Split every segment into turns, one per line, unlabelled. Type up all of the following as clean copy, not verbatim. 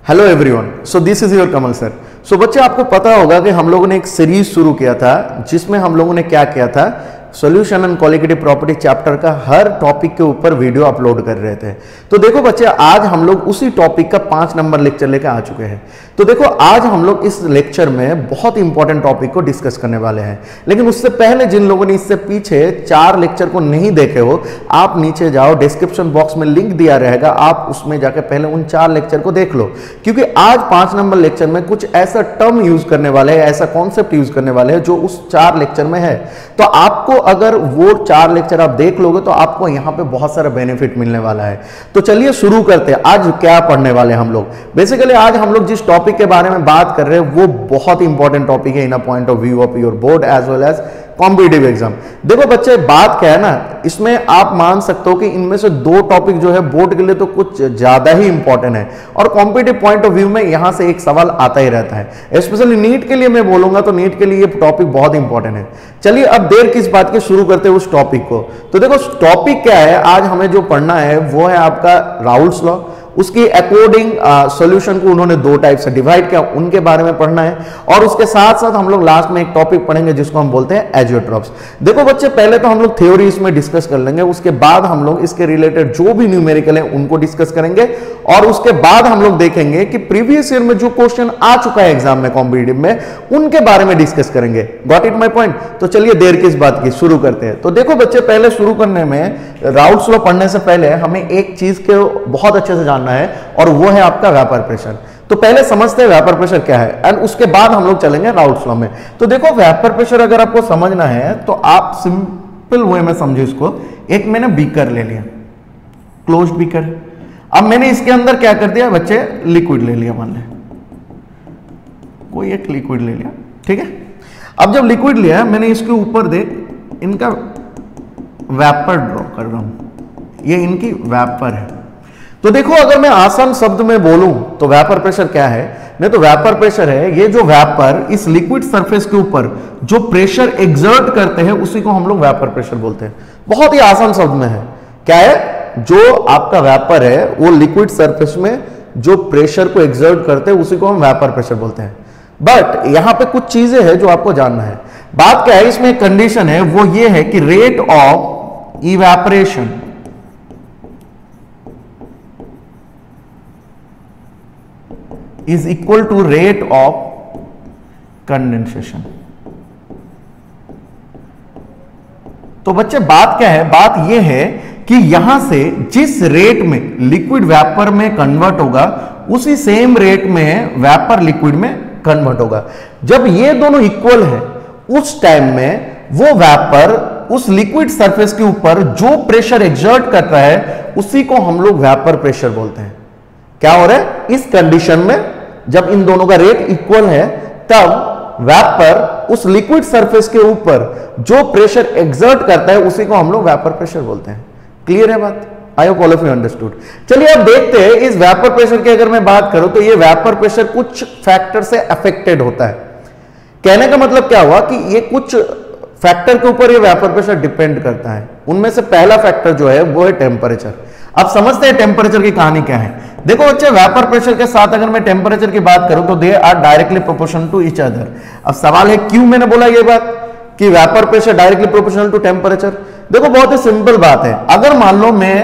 Hello everyone, so this is your Kamal sir. So बच्चे, आपको पता होगा कि हम लोगों ने एक सीरीज शुरू किया था जिसमें हम लोगों ने क्या किया था, solution and qualitative property chapter का हर टॉपिक के ऊपर वीडियो अपलोड कर रहे थे। तो देखो बच्चे, आज हम लोग उसी टॉपिक का 5 नंबर लेक्चर लेकर आ चुके हैं। तो देखो, आज हम लोग इस लेक्चर में बहुत इंपॉर्टेंट टॉपिक को डिस्कस करने वाले हैं। लेकिन उससे पहले जिन लोगों ने इससे पीछे 4 लेक्चर को नहीं देखे हो, आप नीचे जाओ, डिस्क्रिप्शन बॉक्स में लिंक दिया रहेगा, आप उसमें जाकर पहले उन 4 लेक्चर को देख लो। क्योंकि आज 5 नंबर लेक्चर में कुछ ऐसा टर्म यूज करने वाले हैं, ऐसा कॉन्सेप्ट यूज करने वाले हैं जो उस 4 लेक्चर में है। तो आपको अगर वो 4 लेक्चर आप देख लोगे तो आपको यहां पे बहुत सारा बेनिफिट मिलने वाला है। तो चलिए शुरू करते हैं। आज क्या पढ़ने वाले हैं हम लोग? बेसिकली आज हम लोग जिस टॉपिक के बारे में बात कर रहे हैं वो बहुत इंपॉर्टेंट टॉपिक है in a point of view of your board as well as competitive exam. देखो बच्चे, बात क्या है ना, इसमें आप मान सकते हो कि इनमें से 2 टॉपिक जो है बोर्ड के लिए तो कुछ ज्यादा ही इंपॉर्टेंट है, और कॉम्पिटिटिव पॉइंट ऑफ व्यू में यहां से एक सवाल आता ही रहता है। स्पेशली नीट के लिए मैं बोलूंगा तो नीट के लिए ये टॉपिक बहुत इंपॉर्टेंट है। चलिए अब देर किस बात की, शुरू करते हैं उस टॉपिक को। तो देखो टॉपिक क्या है, आज हमें जो पढ़ना है वो है आपका राउल्स लॉ। उसकी अकॉर्डिंग सॉल्यूशन को उन्होंने 2 टाइप से डिवाइड किया, उनके बारे में पढ़ना है। और उसके साथ साथ हम लोग लास्ट में एक टॉपिक पढ़ेंगे जिसको हम बोलते हैं एजियोट्रॉप्स। देखो बच्चे, पहले तो हम लोग थ्योरी इसमें डिस्कस कर लेंगे, उसके बाद हम लोग इसके रिलेटेड जो भी न्यूमेरिकल है उनको डिस्कस करेंगे, और उसके बाद हम लोग देखेंगे कि प्रीवियस ईयर में जो क्वेश्चन आ चुका है एग्जाम में कॉम्पिटिटिव में, उनके बारे में डिस्कस करेंगे। Got it my point? तो चलिए देर किस बात की, शुरू करते हैं। तो देखो बच्चे, पहले शुरू करने में राउल्स लॉ पढ़ने से पहले हमें एक चीज को बहुत अच्छे से जानना है, और वो है आपका वेपर प्रेशर। तो पहले समझते हैं वेपर प्रेशर क्या है, एंड उसके बाद हम लोग चलेंगे राउल्स लॉ में। तो देखो, वेपर प्रेशर अगर आपको समझना है तो आप सिंपल वे में समझो इसको। एक मैंने बीकर ले लिया, क्लोज्ड बीकर। अब मैंने इसके अंदर क्या कर दिया बच्चे, लिक्विड ले लिया। मान लें कोई एक लिक्विड ले लिया, ठीक है। अब जब लिक्विड लिया, मैंने इसके ऊपर देख इनका वेपर ड्रॉ कर रहा हूं, ये इनकी वेपर है। तो देखो, अगर मैं आसान शब्द में बोलूं तो वेपर प्रेशर क्या है? नहीं तो वेपर प्रेशर है ये जो वेपर इस लिक्विड सरफेस के ऊपर जो प्रेशर एक्सर्ट करते हैं उसी को हम लोग वेपर प्रेशर बोलते हैं। बहुत ही आसान शब्द में है। क्या है? जो आपका वेपर है वो लिक्विड सरफेस में जो प्रेशर को एक्सर्ट करते हैं उसी को हम वेपर प्रेशर बोलते हैं। बट यहां पे कुछ चीजें हैं जो आपको जानना है। बात क्या है, इसमें एक कंडीशन है, वो ये है कि rate of evaporation is equal to rate of condensation। तो बच्चे बात क्या है? बात यह है कि यहां से जिस रेट में लिक्विड वेपर में कन्वर्ट होगा उसी सेम रेट में वेपर लिक्विड में कन्वर्ट होगा। जब ये दोनों इक्वल है उस टाइम में वो वेपर उस लिक्विड सरफेस के ऊपर जो प्रेशर एक्सर्ट करता है उसी को हम लोग वेपर प्रेशर बोलते हैं। क्या हो रहा है? इस कंडीशन में जब इन दोनों का रेट इक्वल है तब वेपर उस लिक्विड सरफेस के ऊपर जो प्रेशर एक्सर्ट करता है उसी को हम लोग वेपर प्रेशर बोलते हैं। क्लियर है बात? I hope all of you understood. चलिए अब देखते हैं इस वेपर प्रेशर की अगर मैं बात करूं तो ये वेपर प्रेशर कुछ फैक्टर से अफेक्टेड होता है। कहने का मतलब क्या हुआ कि ये कुछ फैक्टर के ऊपर ये वेपर प्रेशर डिपेंड करता है। उनमें से पहला फैक्टर जो है वो है टेम्परेचर। अब समझते हैं टेम्परेचर की कहानी क्या है। देखो बच्चे, वेपर प्रेशर के साथ अगर मैं टेम्परेचर की बात करूं तो they are directly proportional to each other. अब सवाल है क्यों मैंने बोला ये बात कि vapour pressure directly proportional to temperature. देखो बहुत ही सिंपल बात है। अगर मान लो मैं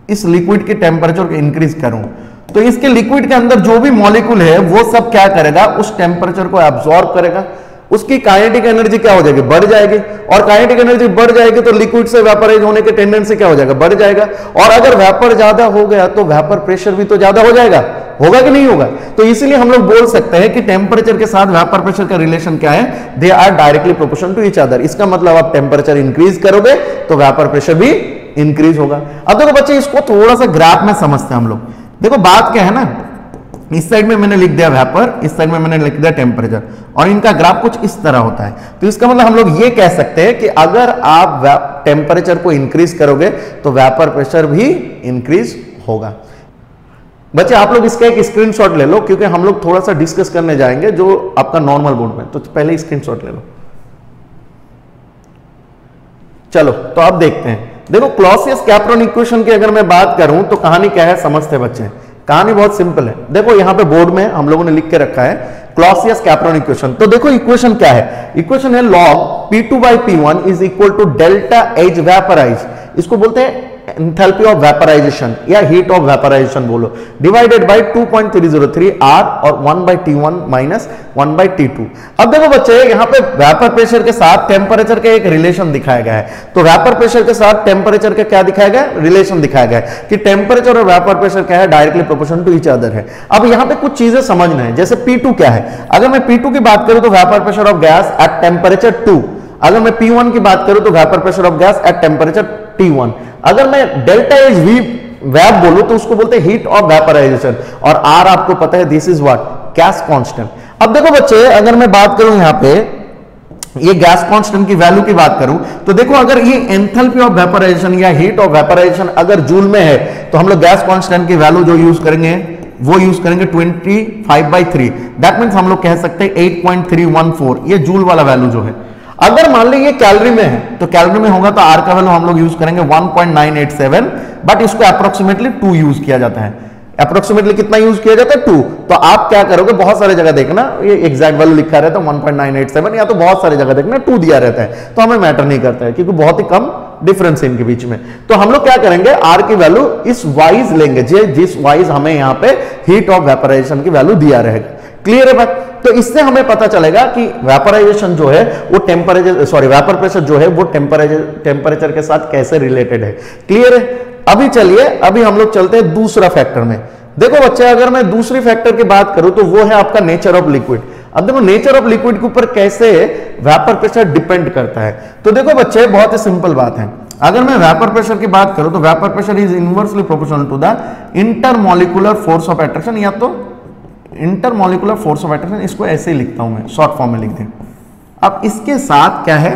इस लिक्विड के टेम्परेचर को इंक्रीज करूं तो इसके लिक्विड के अंदर जो भी मॉलिक्यूल है वो सब क्या करेगा, उस टेम्परेचर को एब्जॉर्ब करेगा। उसकी काइनेटिक एनर्जी क्या हो जाएगी, बढ़ जाएगी। और काइनेटिक एनर्जी बढ़ जाएगी तो लिक्विड से वेपराइज होने की टेंडेंसी क्या हो जाएगा, बढ़ जाएगा। और अगर वेपर ज्यादा हो गया तो वेपर प्रेशर भी तो ज्यादा हो जाएगा। होगा कि नहीं होगा? तो इसीलिए हम लोग बोल सकते हैं कि टेम्परेचर के साथ वेपर प्रेशर का रिलेशन क्या है, they are directly proportional to each other. इसका मतलब आप टेम्परेचर इंक्रीज करोगे तो वेपर प्रेशर भी इंक्रीज होगा। अब देखो बच्चे, इसको थोड़ा सा ग्राफ में समझते हैं हम लोग। देखो बात क्या है ना, इस साइड में मैंने लिख दिया वेपर, इस साइड में मैंने लिख दिया टेम्परेचर, और इनका ग्राफ कुछ इस तरह होता है। तो इसका मतलब हम लोग ये कह सकते हैं कि अगर आप टेम्परेचर को इंक्रीज करोगे तो वेपर प्रेशर भी इंक्रीज होगा। बच्चे आप लोग इसका एक स्क्रीनशॉट ले लो, क्योंकि हम लोग थोड़ा सा डिस्कस करने जाएंगे जो आपका नॉर्मल बोर्ड में। तो पहले स्क्रीनशॉट ले लो। चलो तो अब देखते हैं। देखो क्लॉसियस कैप्रोन इक्वेशन की अगर मैं बात करूं तो कहानी क्या है समझते बच्चे। कहानी बहुत सिंपल है। देखो यहाँ पे बोर्ड में हम लोगों ने लिख के रखा है क्लॉसियस कैपरॉन इक्वेशन। तो देखो इक्वेशन क्या है, इक्वेशन है log P2/P1 is equal to delta H vaporise, इसको बोलते हैं एंथैल्पी ऑफ वेपराइजेशन या हीट ऑफ वेपराइजेशन बोलो, डिवाइडेड बाय 2.303 R और 1/T1 माइनस 1/T2। अब देखो बच्चे यहाँ पे वेपर प्रेशर के साथ टेम्परेचर का एक रिलेशन दिखाया गया है। तो वेपर प्रेशर के साथ टेम्परेचर का क्या दिखाया गया, रिलेशन दिखाया गया है कि टेम्परेचर और वेपर प्रेशर क्या है, directly proportional to each other है। अब यहाँ पे कुछ चीजें समझना है, जैसे P2 क्या है, अगर मैं P2 की बात करूं तो vapour pressure of gas at temperature 2, अगर मैं P1 की बात करूं तो vapour pressure of gas at temperature T1। अगर मैं डेल्टा एच वी वैप बोलूं तो उसको बोलते हैं हीट ऑफ वेपराइजेशन, और R आपको पता है this is what, gas constant. अब देखो बच्चे अगर मैं बात करूं यहां पे ये गैस कांस्टेंट की वैल्यू की बात करूं तो देखो अगर ये एंथैल्पी ऑफ वेपराइजेशन या हीट ऑफ वेपराइजेशन अगर जूल में है तो हम लोग गैस कांस्टेंट की वैल्यू जो यूज करेंगे वो यूज करेंगे 25/3। दैट मींस हम लोग कह सकते हैं 8.314, ये जूल वाला वैल्यू जो है। अगर मान लो ये कैलोरी में है तो कैलोरी में होगा तो आर का वैल्यू हम लोग यूज करेंगे 1.987, बट इसको अप्रोक्सीमेटली 2 यूज किया जाता है। अप्रोक्सीमेटली कितना यूज किया जाता है, 2। तो आप क्या करोगे, बहुत सारी जगह देखना ये एग्जैक्ट वैल्यू लिखा रहता है 1.987, या तो बहुत सारी जगह देखना 2 दिया रहता है, तो हमें मैटर नहीं करता है क्योंकि बहुत ही कम डिफरेंस है इनके बीच में। तो हम लोग क्या करेंगे, आर की वैल्यू इस वाइज लेंगे, जिस वाइज हमें यहाँ पे हीट ऑफ वेपराइजेशन की वैल्यू दिया रहेगा। क्लियर है बात? तो इससे हमें पता चलेगा कि वेपराइजेशन जो है वो वेपर प्रेशर जो है वो टेम्परेचर के साथ कैसे रिलेटेड है। क्लियर है? अभी चलिए अभी हम लोग चलते हैं दूसरा फैक्टर में। देखो बच्चे अगर मैं दूसरी फैक्टर की बात करूं तो वो है आपका नेचर ऑफ लिक्विड। अब देखो नेचर ऑफ लिक्विड के ऊपर कैसे वेपर प्रेशर डिपेंड करता है। तो देखो बच्चे बहुत ही सिंपल बात है, अगर मैं वेपर प्रेशर की बात करूं तो vapour pressure is inversely proportional to the intermolecular force of attraction, या तो इंटरमॉलिक्यूलर फोर्स ऑफ अट्रैक्शन, इसको ऐसे ही लिखता हूं मैं, शॉर्ट फॉर्म में लिख दें। अब इसके साथ क्या है,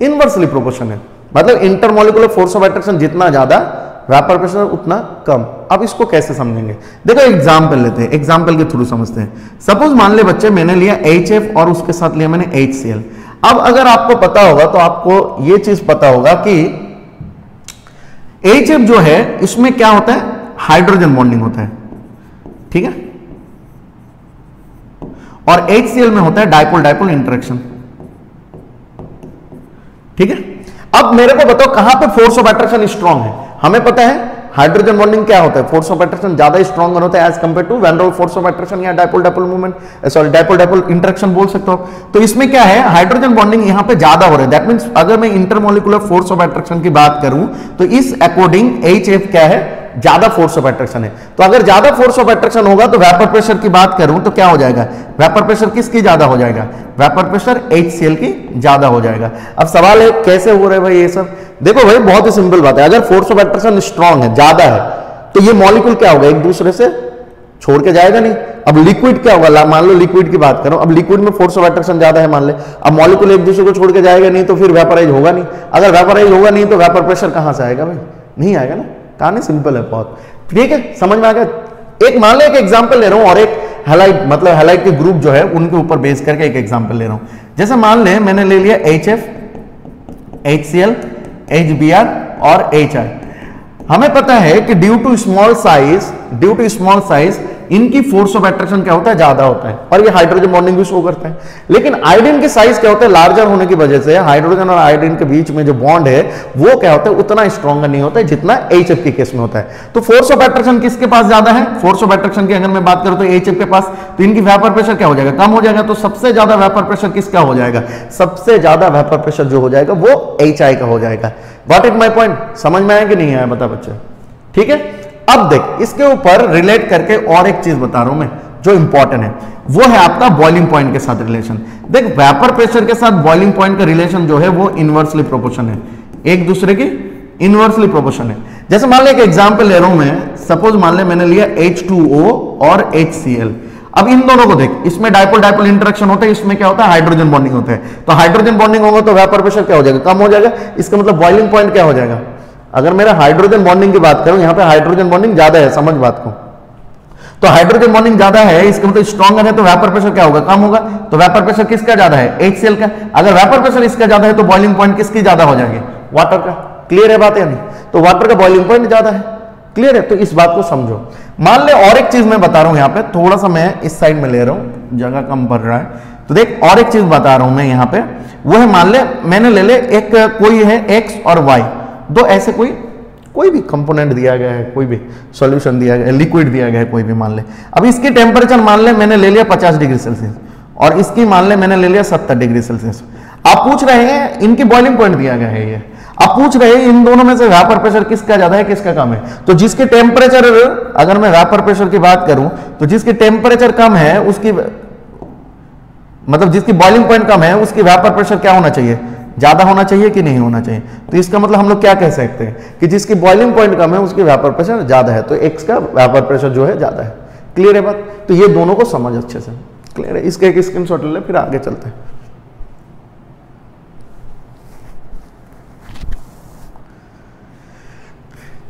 इनवर्सली प्रोपोर्शनल, मतलब इंटरमॉलिक्यूलर फोर्स ऑफ अट्रैक्शन जितना ज्यादा वेपर प्रेशर उतना कम। अब इसको कैसे समझेंगे, देखो एग्जांपल लेते हैं, एग्जांपल के थ्रू समझते हैं। सपोज मान ले बच्चे मैंने लिया HF और उसके साथ लिया मैंने HCl। अब अगर आपको पता होगा तो आपको यह चीज पता होगा कि HF जो है इसमें क्या होता है, हाइड्रोजन बॉन्डिंग होता है, ठीक है, और HCl में होता है डाइपोल डाइपोल इंटरेक्शन, ठीक है। अब मेरे को बताओ कहां पे फोर्स ऑफ अट्रैक्शन स्ट्रांग है। हमें पता है हाइड्रोजन बॉन्डिंग क्या होता है, फोर्स ऑफ अट्रैक्शन ज्यादा स्ट्रांग होता है एज कंपेयर टू वैन रोल फोर्स ऑफ अट्रैक्शन या dipole dipole movement, dipole dipole interaction बोल सकते हो। तो इसमें क्या है, हाइड्रोजन बॉन्डिंग यहां पे ज्यादा हो रहा है। दैट मींस अगर मैं इंटरमॉलिक्यूलर फोर्स ऑफ अट्रैक्शन की बात करूं तो इस अकॉर्डिंग HF क्या है, ज्यादा फोर्स ऑफ अट्रैक्शन है। तो अगर ज्यादा फोर्स ऑफ अट्रैक्शन होगा तो वेपर प्रेशर की बात करूं तो क्या हो जाएगा, वेपर प्रेशर किसकी ज्यादा हो जाएगा, वेपर प्रेशर HCl की ज्यादा हो जाएगा। अब सवाल है कैसे हो रहा है भाई ये सब। देखो भाई बहुत ही सिंपल बात है, अगर फोर्स ऑफ अट्रैक्शन स्ट्रांग है, ज्यादा है, तो ये मॉलिक्यूल क्या होगा, एक दूसरे से छोड़ के जाएगा नहीं। अब लिक्विड क्या होगा, मान लो लिक्विड की बात करो, अब लिक्विड में फोर्स ऑफ अट्रैक्शन ज्यादा है मान ले, अब मॉलिक्यूल एक दूसरे को छोड़ के जाएगा नहीं तो फिर वेपराइज होगा नहीं। अगर वेपराइज होगा नहीं तो वेपर प्रेशर कहां से आएगा भाई, नहीं आएगा ना। कहानी सिंपल है बहुत, ठीक है, समझ में आ गया। एक मान लो एक एग्जांपल ले रहा हूं और एक हैलाइड, मतलब हैलाइड के ग्रुप जो है उनके ऊपर बेस करके एक एग्जांपल ले रहा हूं। जैसे मान ले मैंने ले लिया HF, HCl, HBr और HI। हमें पता है कि ड्यू टू स्मॉल साइज इनकी फोर्स ऑफ अट्रैक्शन क्या होता है, ज्यादा होता है, और ये हाइड्रोजन बॉन्डिंग भी शो करता है। लेकिन आयोडीन की साइज क्या होता है, लार्जर होने की वजह से हाइड्रोजन और आयोडीन के बीच में जो बॉन्ड है वो क्या होता है, उतना स्ट्रॉन्गर नहीं होता है जितना HF के केस में होता है। तो फोर्स ऑफ अट्रैक्शन किसके पास ज्यादा है, फोर्स ऑफ अट्रैक्शन की अगर मैं बात करूं तो HF के पास, तो इनकी वेपर प्रेशर क्या हो जाएगा, कम हो जाएगा। तो सबसे ज्यादा वेपर प्रेशर किसका हो जाएगा, सबसे ज्यादा वेपर प्रेशर जो हो जाएगा वो HI का हो जाएगा। गॉट इट माय पॉइंट, समझ में आया कि नहीं आया बता बच्चे, ठीक है। अब देख इसके ऊपर रिलेट करके और एक चीज बता रहा हूं मैं जो इंपॉर्टेंट है, वो है आपका बॉइलिंग पॉइंट के साथ रिलेशन। देख वेपर प्रेशर के साथ बॉइलिंग पॉइंट का रिलेशन जो है वो इनवर्सली प्रोपोर्शन है, एक दूसरे की इनवर्सली प्रोपोर्शन है। जैसे मान ले एक एग्जांपल ले रहा हूं मैं, सपोज मान ले मैंने लिया H2O और HCl। अब इन दोनों को देख, इसमें डाइपोल डाइपोल इंटरेक्शन होता है, इसमें क्या होता है, हाइड्रोजन बॉन्डिंग होता है। तो हाइड्रोजन बॉन्डिंग होगा तो वेपर प्रेशर क्या हो जाएगा, कम हो जाएगा। इसका मतलब बॉइलिंग पॉइंट क्या हो जाएगा, अगर मेरा हाइड्रोजन बॉन्डिंग की बात करूं, यहां पे हाइड्रोजन बॉन्डिंग ज्यादा है, समझ बात को, तो हाइड्रोजन बॉन्डिंग ज्यादा है, इसका मतलब स्ट्रॉन्गर है, तो वेपर प्रेशर क्या होगा, कम होगा। तो वेपर प्रेशर किसका ज्यादा है, HCl का। अगर वेपर प्रेशर इसका ज्यादा है तो बॉइलिंग पॉइंट किसकी ज्यादा हो जाएगी, वाटर का। क्लियर है बात या नहीं, तो वाटर का बॉइलिंग पॉइंट ज्यादा है। क्लियर है, तो इस बात को समझो। मान ले और एक चीज मैं बता रहा हूं, यहां पे थोड़ा सा मैं इस साइड में ले रहा हूं, जगह कम पड़ रहा है, तो देख और एक चीज बता रहा हूं मैं यहां पे, वो है मान ले मैंने ले ले एक कोई है एक्स और वाई, दो ऐसे कोई भी कंपोनेंट दिया गया है, कोई भी सॉल्यूशन दिया गया है, लिक्विड दिया गया है कोई भी मान ले। अब इसकी टेम्परेचर मान ले मैंने ले लिया 50 डिग्री सेल्सियस और इसकी मान ले मैंने ले लिया 70 डिग्री सेल्सियस। आप पूछ रहे हैं इनकी बॉइलिंग पॉइंट दिया गया है ये, आप पूछ रहे हैं इन दोनों में से वेपर प्रेशर किसका ज्यादा है किसका कम है। तो जिसके टेम्परेचर, अगर मैं वेपर प्रेशर की बात करूं तो जिसकी टेम्परेचर कम है उसकी, मतलब जिसकी बॉइलिंग पॉइंट कम है उसकी वेपर प्रेशर क्या होना चाहिए, ज्यादा होना चाहिए कि नहीं होना चाहिए। तो इसका मतलब हम लोग क्या कह सकते हैं कि जिसकी बॉइलिंग पॉइंट कम है उसकी वेपर प्रेशर ज्यादा है, तो एक्स का वेपर प्रेशर जो है ज्यादा है। क्लियर है बात? तो ये दोनों को समझ अच्छे से, क्लियर है। इसका एक स्क्रीनशॉट ले ले, फिर आगे चलते हैं।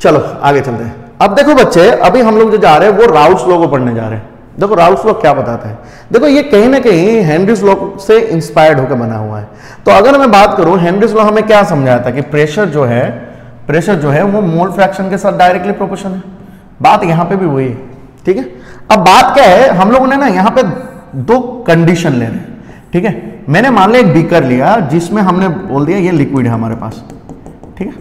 चलो आगे चलते हैं। अब देखो बच्चे, अभी हम लोग जो जा रहे हैं वो राउल्ट्स लॉ को पढ़ने जा रहे हैं। देखो राउल्ट्स लॉ क्या बताता है, देखो ये कहीं ना कहीं हेनरीज लॉ से इंस्पायर्ड होकर बना हुआ है। तो अगर मैं बात करूं, हेनरीज लॉ हमें क्या समझाया था कि प्रेशर जो है वो मोल फ्रैक्शन के साथ डायरेक्टली प्रोपोर्शनल है। बात यहां पे भी वही है, ठीक है। अब बात क्या है, हम लोगों ने ना यहां पे दो कंडीशन ले रहे हैं, ठीक है। मैंने मान लिया एक बीकर लिया जिसमें हमने बोल दिया ये लिक्विड है हमारे पास, ठीक है।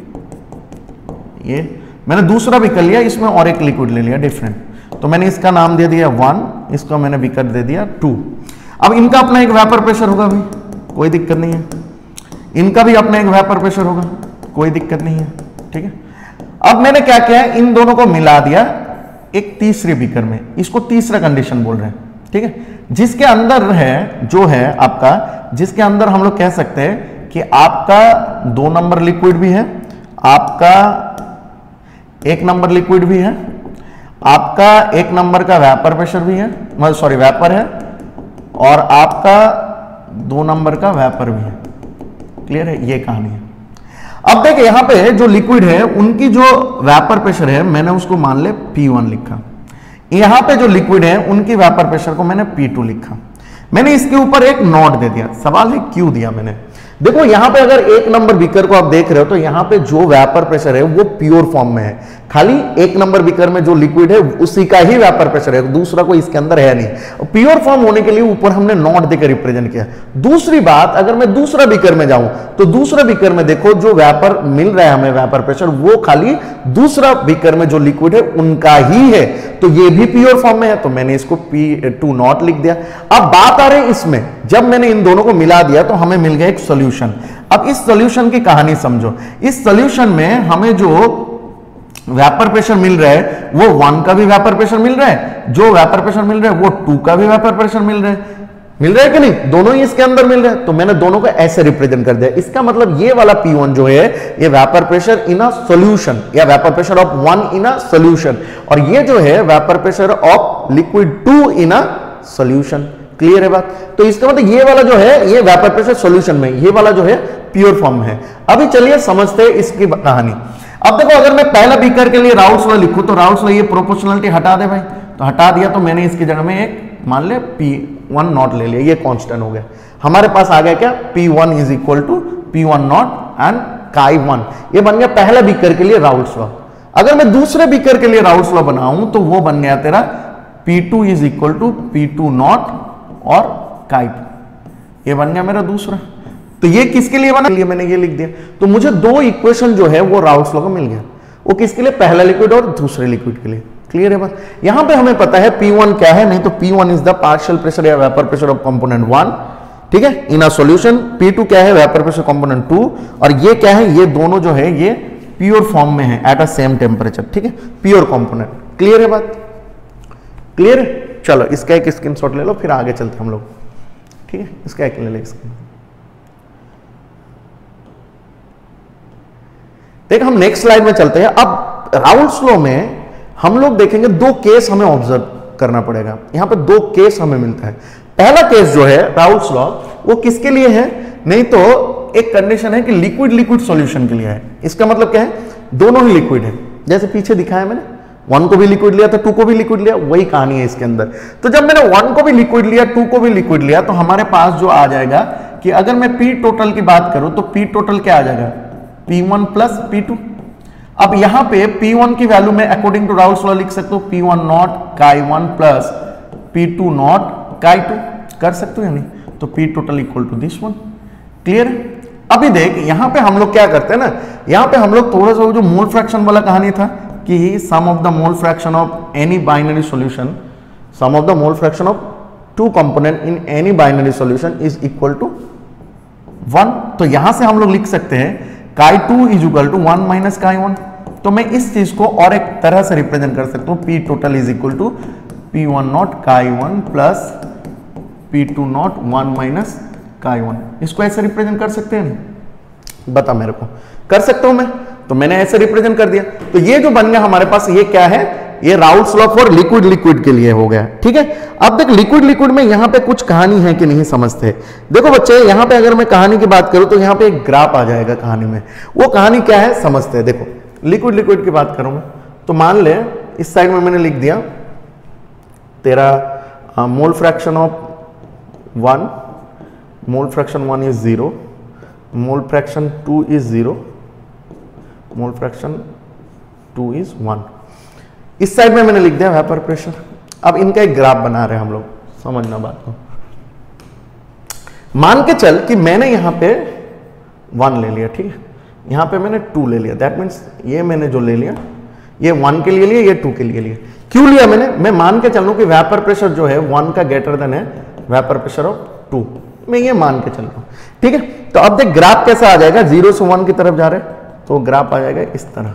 ये मैंने दूसरा बीकर लिया, इसमें और एक लिक्विड ले लिया डिफरेंट, तो मैंने इसका नाम दे दिया 1, इसको मैंने बीकर दे दिया 2। अब इनका अपना एक वेपर प्रेशर होगा भाई, कोई दिक्कत नहीं है। इनका भी अपना एक वेपर प्रेशर होगा, कोई दिक्कत नहीं है, ठीक है। अब मैंने क्या किया, इन दोनों को मिला दिया एक तीसरे बीकर में, इसको तीसरा कंडीशन बोल रहे हैं, ठीक है। जिसके अंदर है जो है आपका, जिसके अंदर हम लोग कह सकते हैं कि आपका 2 नंबर लिक्विड भी है, आपका 1 नंबर लिक्विड भी है, आपका 1 नंबर का वेपर प्रेशर भी है, मतलब सॉरी वेपर है, और आपका 2 नंबर का वेपर भी है। क्लियर है, ये कहानी है। अब देखिए यहां पे जो लिक्विड है उनकी जो वेपर प्रेशर है मैंने उसको मान ले P1 लिखा, यहां पे जो लिक्विड है उनकी वेपर प्रेशर को मैंने P2 लिखा। मैंने इसके ऊपर एक नोट दे दिया, सवाल है क्यों दिया मैंने। देखो यहां पे अगर 1 नंबर बीकर को आप देख रहे हो तो यहां पे जो वेपर प्रेशर है वो प्योर फॉर्म में है, खाली 1 नंबर बीकर में जो लिक्विड है उसी का ही वेपर प्रेशर है, दूसरा कोई इसके अंदर है नहीं। प्योर फॉर्म होने के लिए ऊपर हमने नॉट देकर रिप्रेजेंट किया। दूसरी बात, अगर मैं दूसरा बीकर में जाऊं तो दूसरा बीकर में देखो जो वेपर मिल रहा है हमें वेपर प्रेशर, वो खाली दूसरा बीकर में जो लिक्विड है उनका ही है, तो ये भी प्योर फॉर्म में है, तो मैंने इसको P2 नॉट लिख दिया। अब बात आ रही इसमें, जब मैंने इन दोनों को मिला दिया तो हमें मिल गया एक सॉल्यूशन। अब इस सॉल्यूशन की कहानी समझो। इस सॉल्यूशन में हमें जो वेपर प्रेशर मिल रहा है वो 1 का भी वेपर प्रेशर मिल रहा है, जो वेपर प्रेशर मिल रहा है वो 2 का भी वेपर प्रेशर मिल रहा है कि नहीं, दोनों ही इसके अंदर मिल रहे हैं। तो मैंने दोनों को ऐसे रिप्रेजेंट कर दिया। इसका मतलब ये वाला P1 जो है ये vapour pressure in a solution, या vapour pressure of 1 in a solution, और ये जो है vapour pressure of liquid 2 in a solution. Clear है बात? तो इसका मतलब ये वाला जो है ये वेपर प्रेशर सॉल्यूशन में, ये वाला जो है प्योर फॉर्म में है। अभी चलिए समझते हैं इसकी कहानी। अब देखो अगर मैं पहला बीकर के लिए राउल्ट्स लॉ लिखूं तो राउल्ट्स लॉ ये प्रोपोर्शनलिटी हटा दे भाई, तो हटा दिया तो मैंने इसकी जगह में एक मान ले P1 नॉट ले लिया, ये कांस्टेंट हो गया। हमारे पास आ गया क्या, P1 is equal to P1 not and chi1, ये बन गया पहला बीकर के लिए राउल्ट्स लॉ। अगर मैं दूसरे बीकर के लिए राउल्ट्स लॉ बनाऊं तो वो बन गया तेरा P2 is equal to P2 not और chi2, ये बन गया मेरा दूसरा। तो ये किसके लिए बना, लिए मैंने ये लिख दिया। तो मुझे 2 इक्वेशन जो है वो राउल्ट्स लॉ का मिल गया, वो किसके लिए, पहला लिक्विड और दूसरे लिक्विड के लिए। क्लियर है बात? यहां पे हमें पता है P1 क्या है, नहीं तो P1 is the partial pressure या वेपर प्रेशर ऑफ कंपोनेंट 1, ठीक है, इन अ सॉल्यूशन। P2 क्या है, वेपर प्रेशर कंपोनेंट 2, और ये क्या है, ये दोनों जो है ये प्योर फॉर्म में है एट अ सेम टेम्परेचर, ठीक है, प्योर कंपोनेंट। क्लियर है बात? क्लियर है? चलो इसका एक स्क्रीनशॉट ले लो, फिर आगे चलते हम लोग, ठीक है। इसका एक ले ले स्क्रीन। देख हम नेक्स्ट स्लाइड में चलते हैं। अब राउल्ट्स लॉ में हम लोग देखेंगे 2 केस हमें ऑब्जर्व करना पड़ेगा। यहां पे 2 केस हमें मिलता है। पहला केस जो है राउल्ट्स लॉ वो किसके लिए है, नहीं तो एक कंडीशन है कि लिक्विड लिक्विड सॉल्यूशन के लिए है। इसका मतलब क्या है, दोनों ही लिक्विड है, जैसे पीछे दिखाया मैंने, 1 को भी लिक्विड लिया तो 2 को भी लिक्विड लिया, वही कहानी है इसके अंदर। तो जब मैंने 1 को भी लिक्विड लिया 2 को भी लिक्विड लिया तो हमारे पास जो आ जाएगा कि अगर मैं P टोटल की बात करूं तो P टोटल क्या आ जाएगा, P1 प्लस P2। अब यहां पे P1 की वैल्यू में अकॉर्डिंग टू राउल्स लॉ लिख सकते हो P1 not chi1 plus P2 not chi2, कर सकते हो या नहीं? तो P total equal to this one. Clear? अभी देख यहां पे हम लोग क्या करते हैं ना, यहां पे हम लोग थोड़ा सा जो मोल फ्रैक्शन वाला कहानी था कि sum of the mole fraction of any binary solution, sum of the mole fraction of two component in any binary solution is equal to 1। तो यहां से हम लोग लिख सकते हैं chi2 is equal to 1 minus chi1। तो मैं इस चीज को और एक तरह से रिप्रेजेंट कर सकता हूं, P total is equal to P1 not chi1 plus P2 not 1 minus chi1। इसको ऐसे रिप्रेजेंट कर सकते हैं नहीं? बता मेरे को, कर सकता हूं मैं? तो मैंने ऐसे रिप्रेजेंट कर दिया। तो ये जो बन गया हमारे पास, ये क्या है? ये Raoult's law for liquid liquid के लिए हो गया। ठीक है, अब देख लिक्विड लिक्विड में यहां पे कुछ कहानी है कि नहीं समझते। देखो बच्चे, यहां पे अगर मैं कहानी की बात करूं तो यहां पे एक ग्राफ आ जाएगा कहानी में। वो कहानी क्या है समझते हैं। देखो लिक्विड की बात करूं मैं तो मान ले इस साइड में मैंने लिख दिया तेरा मोल fraction of 1, mole fraction 1 is 0, mole fraction 2 is 0, mole fraction 2 is 1। इस साइड में मैंने लिख दिया वेपर प्रेशर। अब इनका एक ग्राफ बना रहे हैं हम लोग, समझना बात को। मान के चल कि मैंने यहां पे 1 ले लिया, ठीक है, यहां पे मैंने 2 ले लिया। दैट मीन्स ये मैंने जो ले लिया ये 1 के लिए लिया, ये 2 के लिए लिया। क्यों लिया मैंने? मैं मान के चल रहा हूं कि वेपर प्रेशर जो है 1 का ग्रेटर देन है वेपर प्रेशर ऑफ 2। मैं ये मान के चल रहा हूं, ठीक है। तो अब देख ग्राफ कैसा आ जाएगा, 0 से 1 की तरफ जा रहे तो ग्राफ आ जाएगा इस तरह,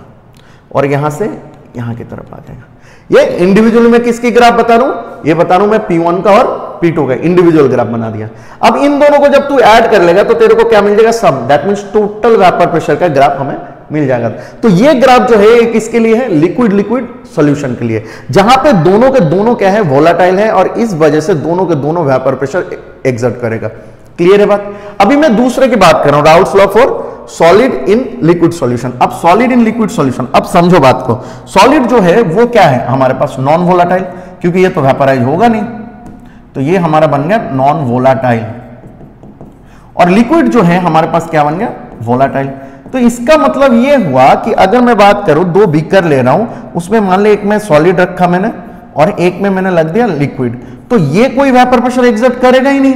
और यहां से यहां की तरफ आ जाएगा। ये इंडिविजुअल में किसकी ग्राफ बता रहा हूं? ये बता रहा हूं मैं P1 का और P2 का इंडिविजुअल ग्राफ बना दिया। अब इन दोनों को जब तू ऐड कर लेगा तो तेरे को क्या मिल जाएगा? Sum. That means total vapour pressure का ग्राफ हमें मिल जाएगा। तो ये ग्राफ जो है किसके लिए है? लिक्विड लिक्विड सॉल्यूशन के लिए, जहां पे दोनों के दोनों क्या है? वोलाटाइल है, और इस वजह से दोनों के दोनों वेपर प्रेशर एक्सर्ट करेगा। क्लियर है बात? अभी मैं दूसरे की बात कर रहा हूं, Raoult's law for solid in liquid solution. अब सॉलिड इन लिक्विड सॉल्यूशन, अब समझो बात को। सॉलिड जो है वो क्या है हमारे पास? नॉन वोलाटाइल, क्योंकि ये तो वेपराइज होगा नहीं, तो ये हमारा बन गया नॉन वोलाटाइल। और लिक्विड जो है हमारे पास क्या बन गया? वोलाटाइल। तो इसका मतलब ये हुआ कि अगर मैं बात करूं 2 बीकर ले रहा हूं, उसमें मान ले एक में सॉलिड रखा मैंने और एक में मैंने लग दिया लिक्विड, तो ये कोई वेपर प्रेशर एक्सर्ट करेगा ही नहीं,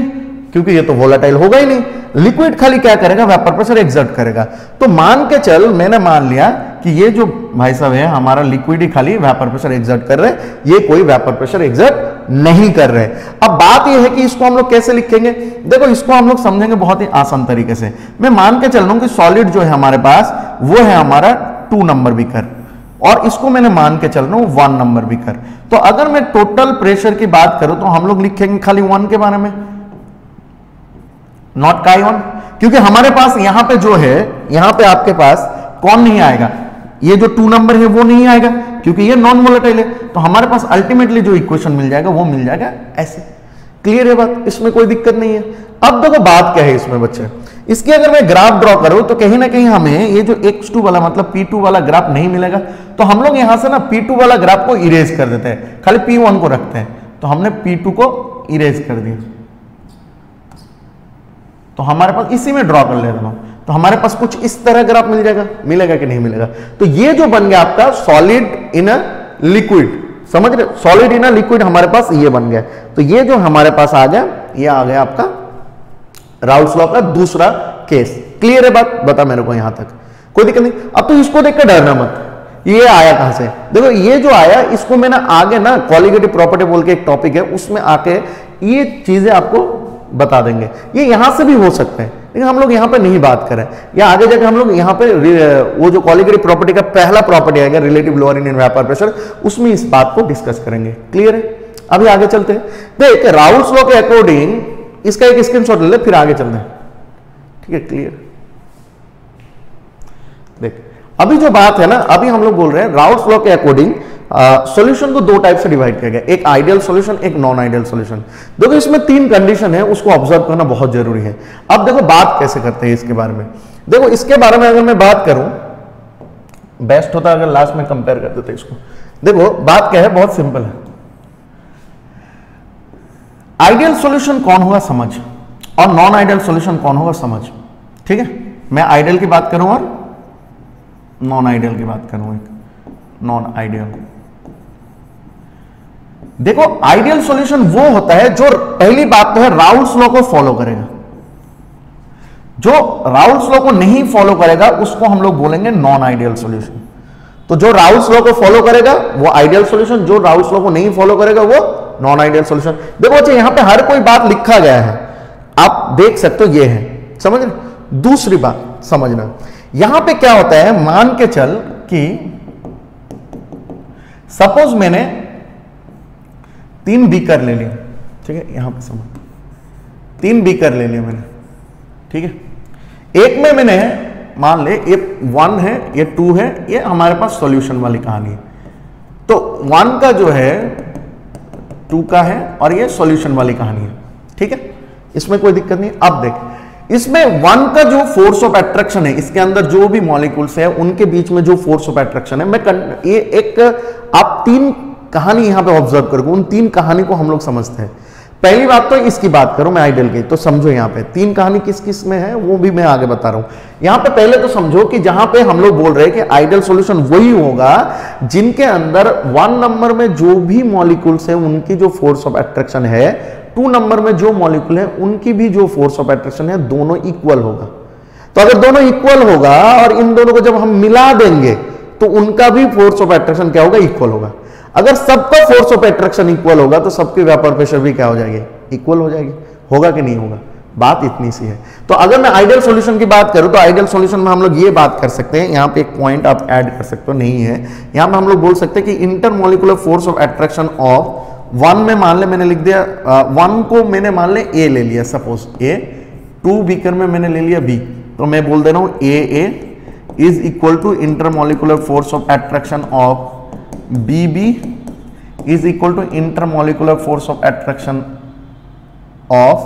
क्योंकि ये तो वोलाटाइल होगा ही नहीं। लिक्विड खाली क्या करेगा? वेपर प्रेशर एक्सर्ट करेगा। तो मान के चल मैंने मान लिया कि ये जो भाई साहब है हमारा लिक्विड ही खाली वेपर प्रेशर एक्सर्ट कर रहे हैं, ये कोई वेपर प्रेशर एक्सर्ट नहीं कर रहे। अब बात ये है कि इसको हम लोग कैसे लिखेंगे? देखो इसको हम लोग समझेंगे बहुत ही आसान तरीके से। मैं मान के चल रहा हूं कि सॉलिड जो है हमारे पास वो है हमारा 2 नंबर बीकर, और इसको मैंने मान के चल रहा हूं 1 नंबर बीकर। तो अगर मैं टोटल प्रेशर की बात करूं तो हम लोग लिखेंगे खाली 1 के बारे में, नॉट chi1, क्योंकि हमारे पास यहां पे जो है, यहां पे आपके पास कौन नहीं आएगा? ये जो 2 नंबर है वो नहीं आएगा, क्योंकि ये नॉन वोलेटाइल है। तो हमारे पास अल्टीमेटली जो इक्वेशन मिल जाएगा वो मिल जाएगा ऐसे। क्लियर है बात? इसमें कोई दिक्कत नहीं है। अब देखो बात क्या है इसमें बच्चे, इसकी अगर मैं ग्राफ ड्रॉ करूं तो कहीं ना कहीं हमें ये जो x2 वाला मतलब P2 वाला ग्राफ नहीं मिलेगा। तो हम लोग यहां से ना P2 वाला ग्राफ को इरेज कर देते हैं, खाली P1 को रखते हैं। तो हमने P2 को इरेज कर दिया, तो हमारे पास इसी में ड्रॉ कर लेता हूं, तो हमारे पास कुछ इस तरह ग्राफ मिल जाएगा। मिलेगा कि नहीं मिलेगा? तो ये जो बन गया आपका सॉलिड इन अ लिक्विड, समझ रहे? सॉलिड इन अ लिक्विड हमारे पास ये बन गया। तो ये जो हमारे पास आ गया, ये आ गया आपका राउल्स लॉ का दूसरा केस। क्लियर है बात? बता मेरे को यहां तक, कोई दिक्कत नहीं। अब तो इसको देखकर डरना मत, ये आया कहां से? देखो ये जो आया इसको मैंने आगे ना कॉलिगेटिव प्रॉपर्टी बोल के एक टॉपिक है, उसमें आके ये चीजें आपको बता देंगे। ये यहां से भी हो सकते हैं, लेकिन हम लोग यहां पे नहीं बात करें, या आगे जाके हम लोग यहां पे वो जो कॉलिगेटिव प्रॉपर्टी का पहला प्रॉपर्टी आएगा relative lowering in vapour pressure, उसमें इस बात को डिस्कस करेंगे। क्लियर है? अभी आगे चलते हैं। देख राउल्स लॉ के अकॉर्डिंग इसका एक स्क्रीनशॉट ले ले, फिर आगे चलते हैं। ठीक है? क्लियर? देख अभी जो बात है ना, अभी हम लोग बोल रहे हैं राउल्स लॉ के अकॉर्डिंग सॉल्यूशन को 2 टाइप से डिवाइड किया गया, एक आइडियल सॉल्यूशन, एक नॉन आइडियल सॉल्यूशन। देखो इसमें 3 कंडीशन है, उसको ऑब्जर्व करना बहुत जरूरी है। अब देखो बात कैसे करते हैं इसके बारे में। देखो इसके बारे में अगर मैं बात करूं, बेस्ट होता अगर लास्ट में कंपेयर कर देते इसको। देखो बात क्या है, बहुत सिंपल है। आइडियल सॉल्यूशन कौन होगा समझ, और नॉन आइडियल सॉल्यूशन कौन होगा समझ। ठीक है? मैं आइडियल की बात करूं और नॉन आइडियल की बात करूं, एक नॉन आइडियल। देखो आइडियल सॉल्यूशन वो होता है जो, पहली बात तो है राउल्स लॉ को फॉलो करेगा। जो राउल्स लॉ को नहीं फॉलो करेगा उसको हम लोग बोलेंगे नॉन आइडियल सॉल्यूशन। तो जो राउल्स लॉ को फॉलो करेगा वो आइडियल सॉल्यूशन, जो राउल्स लॉ को नहीं फॉलो करेगा वो नॉन आइडियल सॉल्यूशन। देखो बच्चे यहां पे हर कोई बात लिखा गया है, आप देख सकते हो, ये है, समझ रहे। दूसरी बात समझना, यहां पे क्या होता है, मान के चल कि सपोज मैंने 3 बीकर ले लिया, ठीक है, यहां पे समझ, 3 बीकर ले लिया मैंने, ठीक है। एक में मैंने मान ले ये 1 है, ये 2 है, ये हमारे पास सॉल्यूशन वाली कहानी है। तो 1 का जो है 2 का है और ये सॉल्यूशन वाली कहानी है, ठीक है, इसमें कोई दिक्कत नहीं। अब देख, इसमें 1 का जो फोर्स ऑफ अट्रैक्शन है, इसके अंदर जो भी मॉलिक्यूल्स है उनके बीच में जो फोर्स ऑफ अट्रैक्शन है, ये एक आप 3 कहानी यहां पे ऑब्जर्व करोगे, उन 3 कहानी को हम लोग समझते हैं। पहली बात तो इसकी बात करूं मैं आइडियल की, तो समझो यहां पे 3 कहानी किस किस में है वो भी मैं आगे बता रहा हूं। यहां पे पहले तो समझो कि जहां पे हम लोग बोल रहे हैं कि आइडियल सॉल्यूशन वही होगा जिनके अंदर 1 नंबर में जो भी मॉलिक्यूल्स है उनकी जो फोर्स ऑफ अट्रैक्शन है, 2 नंबर में जो मॉलिक्यूल है उनकी भी जो फोर्स ऑफ अट्रैक्शन है, दोनों इक्वल होगा। तो अगर दोनों इक्वल होगा और इन दोनों को जब हम मिला देंगे तो उनका भी फोर्स ऑफ अट्रैक्शन क्या होगा, इक्वल होगा। अगर सबका फोर्स ऑफ अट्रैक्शन इक्वल होगा तो सबकी वेपर प्रेशर भी क्या हो जाएगी, इक्वल हो जाएगी। होगा कि नहीं होगा, बात इतनी सी है। तो अगर मैं आइडियल सॉल्यूशन की बात करूं तो आइडियल सॉल्यूशन में हम लोग ये बात कर सकते हैं, यहां पे एक पॉइंट आप ऐड कर सकते हो, नहीं है यहां पे हम लोग बोल सकते हैं कि intermolecular force of attraction of 1 में मान ले मैंने लिख दिया 1 को मैंने मान ले ए ले लिया, सपोज ए, 2 बीकर में मैंने ले लिया बी, तो मैं बोल दे रहा हूं A is equal to intermolecular force of attraction of BB is equal to intermolecular force of attraction of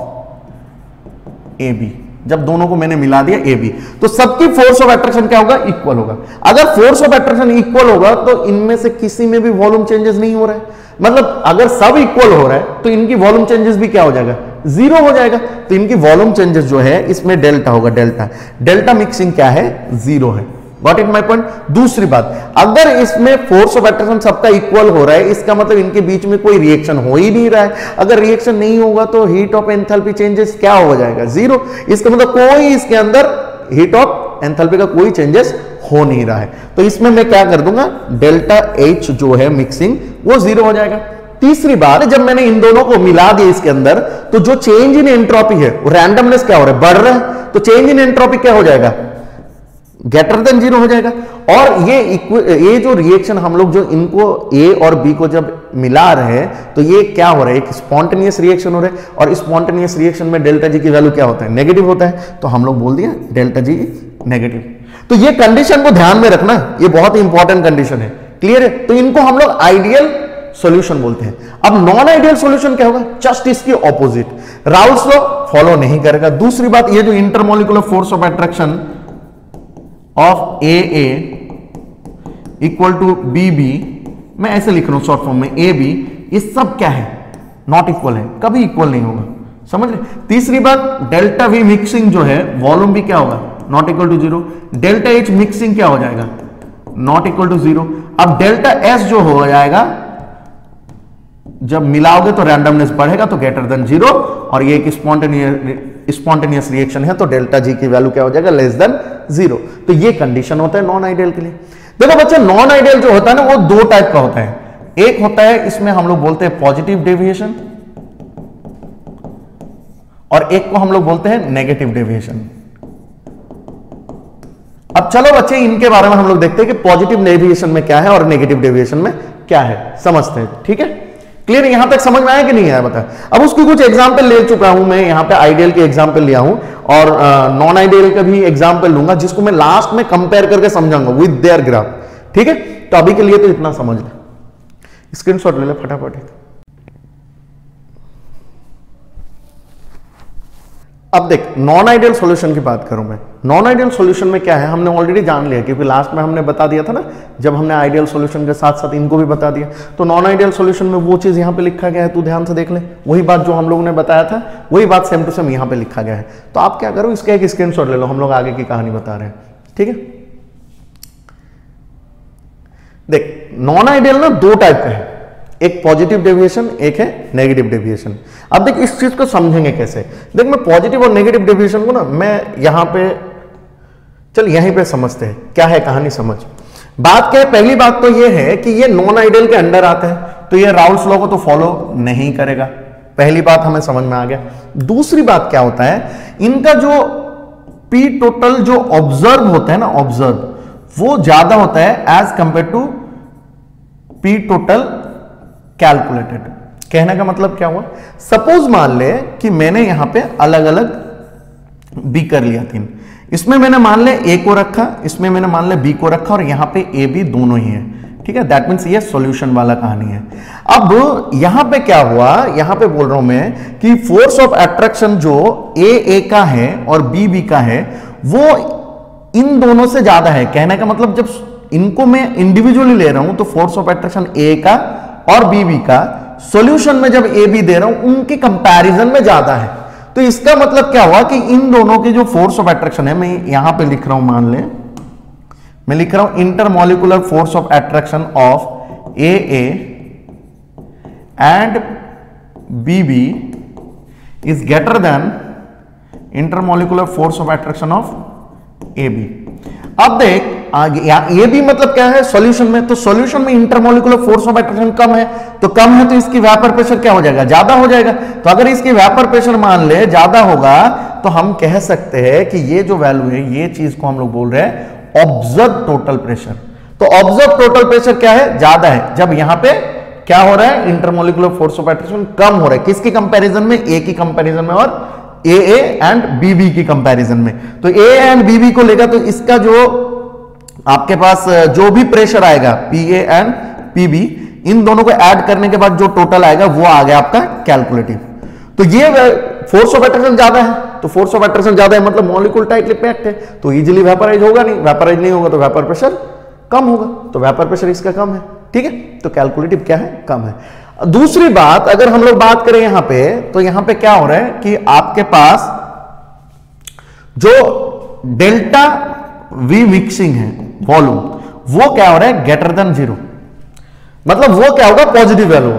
AB। जब दोनों को मैंने मिला दिया AB, तो सबकी फोर्स ऑफ अट्रैक्शन क्या होगा, इक्वल होगा। अगर फोर्स ऑफ अट्रैक्शन इक्वल होगा तो इनमें से किसी में भी वॉल्यूम चेंजेस नहीं हो रहा है, मतलब अगर सब इक्वल हो रहा है तो इनकी वॉल्यूम चेंजेस भी क्या हो जाएगा, 0 हो जाएगा। तो इनकी वॉल्यूम चेंजेस जो है इसमें डेल्टा होगा, डेल्टा मिक्सिंग क्या है, 0 है। Got it my point? दूसरी बात, अगर इसमें फोर्स ऑफ अट्रैक्शन सबका इक्वल हो रहा है, इसका मतलब इनके बीच में कोई रिएक्शन हो ही नहीं रहा है। अगर रिएक्शन नहीं होगा तो हीट ऑफ एंथैल्पी चेंजेस क्या हो जाएगा, 0। इसका मतलब कोई इसके अंदर हीट ऑफ एंथैल्पी का कोई चेंजेस हो नहीं रहा है। तो इसमें मैं क्या कर दूंगा, डेल्टा H जो है मिक्सिंग वो 0 हो जाएगा। तीसरी बात, जब मैंने इन दोनों को मिला दिया इसके अंदर, तो जो चेंज इन एंट्रोपी है वो रैंडमनेस क्या हो रहा है, बढ़ रहा है। तो चेंज इन एंट्रोपी क्या हो जाएगा, ग्रेटर देन 0 हो जाएगा। और ये जो रिएक्शन हम लोग जो इनको ए और बी को जब मिला रहे हैं तो ये क्या हो रहा है, एक स्पॉन्टेनियस रिएक्शन हो रहा है। और स्पॉन्टेनियस रिएक्शन में डेल्टा जी की वैल्यू क्या होता है, नेगेटिव होता है। तो हम लोग बोल दिया डेल्टा जी नेगेटिव। तो ये कंडीशन को ध्यान में रखना, ये बहुत इंपॉर्टेंट कंडीशन है, क्लियर है। तो इनको हम लोग आइडियल सॉल्यूशन बोलते हैं। अब नॉन आइडियल सॉल्यूशन क्या होगा, जस्ट इसकी ऑपोजिट, राउल्स लॉ फॉलो नहीं करेगा। दूसरी बात, ये जो intermolecular force of attraction of AA equal to BB, मैं ऐसे लिख रहा हूं शॉर्ट फॉर्म में AB, ये सब क्या है, नॉट इक्वल है, कभी इक्वल नहीं होगा, समझ रहे। तीसरी बात, डेल्टा V मिक्सिंग जो है वॉल्यूम भी क्या होगा, not equal to 0। Delta H mixing क्या हो जाएगा, नॉट इक्वल टू 0। अब डेल्टा S जो हो जाएगा, जब मिलाओगे तो रैंडमनेस बढ़ेगा तो ग्रेटर देन 0, और ये एक स्पॉन्टेनियस रिएक्शन है तो डेल्टा जी की वैल्यू क्या हो जाएगा, लेस देन 0। तो ये कंडीशन होता है नॉन आइडियल के लिए। देखो बच्चे, नॉन आइडियल जो होता है ना वो 2 टाइप का होता है। एक होता है इसमें हम लोग बोलते हैं पॉजिटिव डेविएशन, और एक को हम लोग बोलते हैं नेगेटिव डेविएशन। अब चलो बच्चे इनके बारे में हम लोग देखते हैं कि पॉजिटिव डेविएशन में क्या है और नेगेटिव डेविएशन में क्या है, समझते हैं, ठीक है। क्लियर, यहां तक समझ में आया कि नहीं आया बता। अब उसकी कुछ एग्जांपल ले चुका हूं मैं, यहां पे आइडियल के एग्जांपल लिया हूं और नॉन आइडियल का भी एग्जांपल लूंगा, जिसको मैं लास्ट में कंपेयर करके समझाऊंगा विद देयर ग्राफ, ठीक है। तो अभी के लिए तो इतना समझ ले, स्क्रीनशॉट ले ले फटाफट। अब देख, नॉन आइडियल सॉल्यूशन की बात करूं मैं, नॉन आइडियल सॉल्यूशन में क्या है हमने ऑलरेडी जान लिया, क्योंकि लास्ट में हमने बता दिया था ना, जब हमने आइडियल सॉल्यूशन के साथ साथ इनको भी बता दिया। तो नॉन आइडियल सॉल्यूशन में वो चीज यहां पे लिखा गया है, तू ध्यान से देख ले, वही बात जो हम लोगों ने बताया था वही बात सेम टू सेम यहां पे लिखा गया है। तो आप क्या करो, इसका एक स्क्रीनशॉट ले लो, हम लोग आगे की कहानी बता रहे हैं, ठीक है। देख नॉन आइडियल ना दो टाइप का है, एक पॉजिटिव डेविएशन, एक है नेगेटिव डेविएशन। अब देख इस चीज को समझेंगे कैसे। देख मैं पॉजिटिव और नेगेटिव डेविएशन को ना मैं यहां पे चल यहीं पे समझते हैं क्या है कहानी। समझ बात क्या है, पहली बात तो ये है कि ये नॉन आइडियल के अंडर आते हैं, तो ये राउल्स लॉ को तो फॉलो नहीं करेगा, पहली बात हमें समझ में आ गया। दूसरी बात क्या होता है, इनका जो पी टोटल जो ऑब्जर्व होता है ना, ऑब्जर्व वो ज्यादा होता है as compare to P total calculated. कहने का मतलब क्या हुआ, सपोज मान ले कि मैंने यहां पे अलग अलग बी कर लिया तीन, इसमें मैंने मान ले ए को रखा, इसमें मैंने मान ले बी को रखा और यहां पे ए बी दोनों ही है, ठीक है। दैट मीन्स ये सॉल्यूशन वाला कहानी है। अब यहां पे क्या हुआ, यहां पे बोल रहा हूं मैं कि फोर्स ऑफ अट्रैक्शन जो ए का है और बी का है वो इन दोनों से ज्यादा है। कहने का मतलब जब इनको मैं इंडिविजुअली ले रहा हूं तो फोर्स ऑफ अट्रैक्शन ए का और बी का, सॉल्यूशन में जब ए बी दे रहा हूं उनके कंपैरिजन में ज्यादा है। तो इसका मतलब क्या हुआ कि इन दोनों की जो फोर्स ऑफ अट्रैक्शन है, मैं यहां पे लिख रहा हूं, मान ले मैं लिख रहा हूं intermolecular force of attraction of A and B is greater than intermolecular force of attraction of A B. अब देख आगे ए बी मतलब क्या है सॉल्यूशन में, तो सॉल्यूशन में इंटरमॉलिक्यूलर फोर्स ऑफ अट्रैक्शन कम है, तो कम है तो इसकी वेपर प्रेशर क्या हो जाएगा, ज्यादा हो जाएगा। तो अगर इसकी वेपर प्रेशर मान ले ज्यादा होगा तो हम कह सकते हैं कि ये जो वैल्यू है ये चीज को हम लोग बोल रहे हैं ऑब्जर्व टोटल प्रेशर। तो ऑब्जर्व टोटल प्रेशर क्या है, ज्यादा है, जब यहां पे क्या हो रहा है इंटरमॉलिक्यूलर फोर्स ऑफ अट्रैक्शन कम हो रहा है, किसकी कंपैरिजन में, ए की कंपैरिजन में और ए एंड बी की कंपैरिजन में। तो ए एंड बी को लेगा तो इसका जो आपके पास जो भी प्रेशर आएगा P A and P B, इन दोनों को ऐड करने के बाद जो टोटल आएगा वो आ गया आपका कैलकुलेटिव। तो ये फोर्स ऑफ अट्रैक्शन ज्यादा है, तो फोर्स ऑफ अट्रैक्शन ज्यादा है मतलब मॉलिक्यूल टाइटली पैक्ड है, तो इजीली वेपराइज होगा नहीं, वेपराइज नहीं होगा तो वेपर प्रेशर कम होगा, तो वेपर प्रेशर इसका कम है, ठीक है। तो कैलकुलेटिव क्या है, कम है। दूसरी बात अगर हम लोग बात करें यहां पे, तो यहां पे क्या हो रहा है कि आपके पास जो डेल्टा वी मिक्सिंग है वॉल्यूम, वो क्या हो रहा है ग्रेटर देन जीरो, मतलब वो क्या होगा पॉजिटिव वैल्यू।